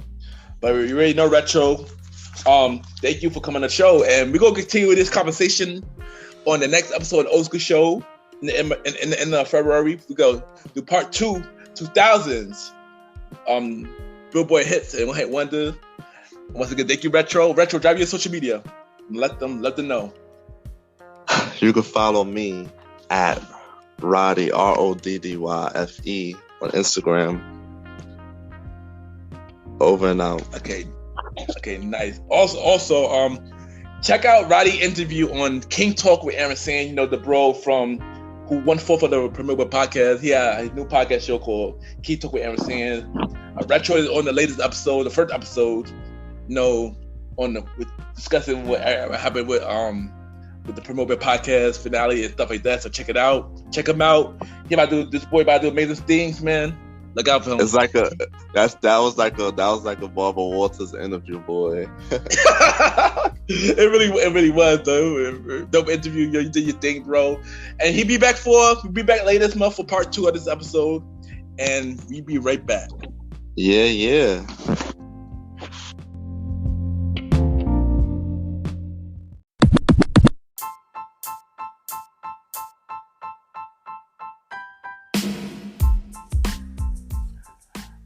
[SPEAKER 4] you already know Retro. Thank you for coming on the show, and we're gonna continue this conversation on the next episode of the Old School Show in February. We go do part 2, 2000s. Billboard hits and one hit wonder. Once again, thank you, Retro. Retro, drive your social media. Let them know.
[SPEAKER 2] You can follow me at Roddy RODDYFE on Instagram. Over and out.
[SPEAKER 4] Okay, nice. Also, check out Roddy interview on King Talk with Aaron Sand. The bro from who won 4th of the Premier podcast. He had his new podcast show called King Talk with Aaron Sand. Retro is on the latest episode, the first episode. With discussing what happened with the Promoter podcast finale and stuff like that. So check it out. Check him out. This boy about to do amazing things, man. Look out for him.
[SPEAKER 2] It's like that was like a Barbara Walters interview, boy.
[SPEAKER 4] It really was though. Dope interview. You did your thing, bro. And he'll be back later this month for part 2 of this episode. And we'll be right back.
[SPEAKER 2] Yeah.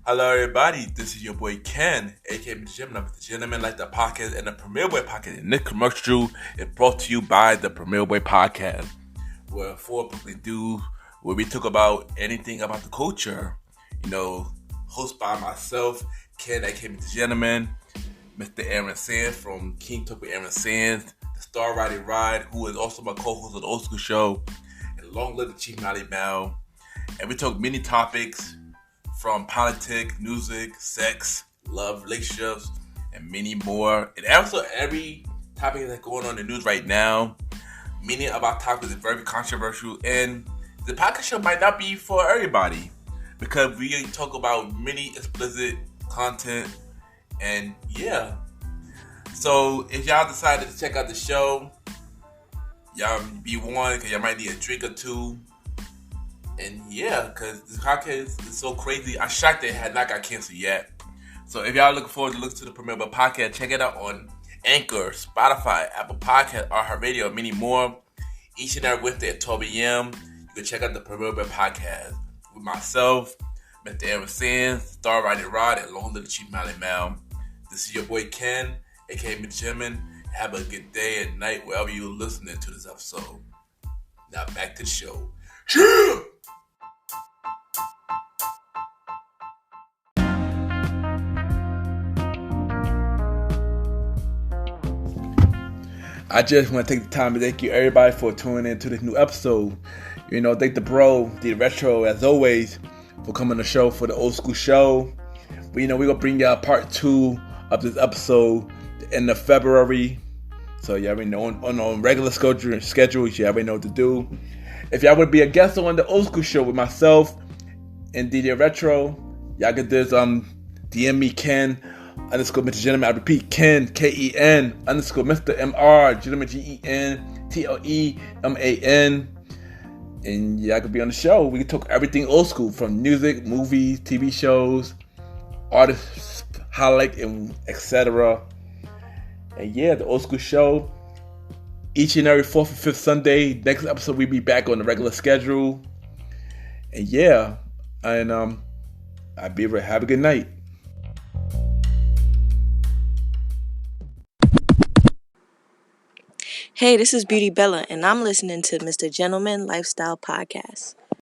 [SPEAKER 1] Hello, everybody. This is your boy Ken, aka MrGentleman, like the podcast and the Premier Boy podcast. And this commercial is brought to you by the Premier Boy podcast, where 4 Brooklyn dudes where we talk about anything about the culture. Hosted by myself, Ken, aka MrGentleman, Mr. Aaron Sands from King Talk with Aaron Sands, the star Roddy Ride, who is also my co-host of the Old School Show, and long live the Chief Molly Bell. And we talk many topics from politics, music, sex, love, relationships, and many more. And also every topic that's going on in the news right now. Many of our topics are very controversial, and the podcast show might not be for everybody because we talk about many explicit content. And yeah, so if y'all decided to check out the show, y'all be warned because y'all might need a drink or two. And yeah, because this podcast is so crazy. I'm shocked it had not got canceled yet. So if y'all looking forward to look to the Premier Boy podcast, check it out on Anchor, Spotify, Apple Podcast, iHeartRadio, and many more. Each and every Wednesday at 12 a.m. You can check out the Premier Boy podcast with myself, Mr. Aaron Sands, Star Roddy Rod, and Long Little Chief Molly Mal. This is your boy Ken, aka MrGentleman. Have a good day and night wherever you're listening to this episode. Now back to the show. Yeah!
[SPEAKER 4] I just want to take the time to thank you everybody for tuning in to this new episode. Thank the bro, the Retro, as always, for coming on the show for the Old School Show. We're going to bring y'all part 2 of this episode, the end of February. So you already know on regular schedules, you already know what to do. If y'all would be a guest on the Old School Show with myself and DJ Retro, y'all get this DM me Ken _ Mr. Gentleman. I repeat, Ken KEN _ Mr. MR Gentleman GENTLEMAN. And y'all could be on the show. We can talk everything old school, from music, movies, TV shows, artists highlight, and etc. And yeah, the Old School Show, each and every 4th and 5th Sunday. Next episode we'll be back on the regular schedule. And yeah, and I'll be able to have a good night.
[SPEAKER 5] Hey, this is Beauty Bella, and I'm listening to Mr. Gentleman Lifestyle Podcast.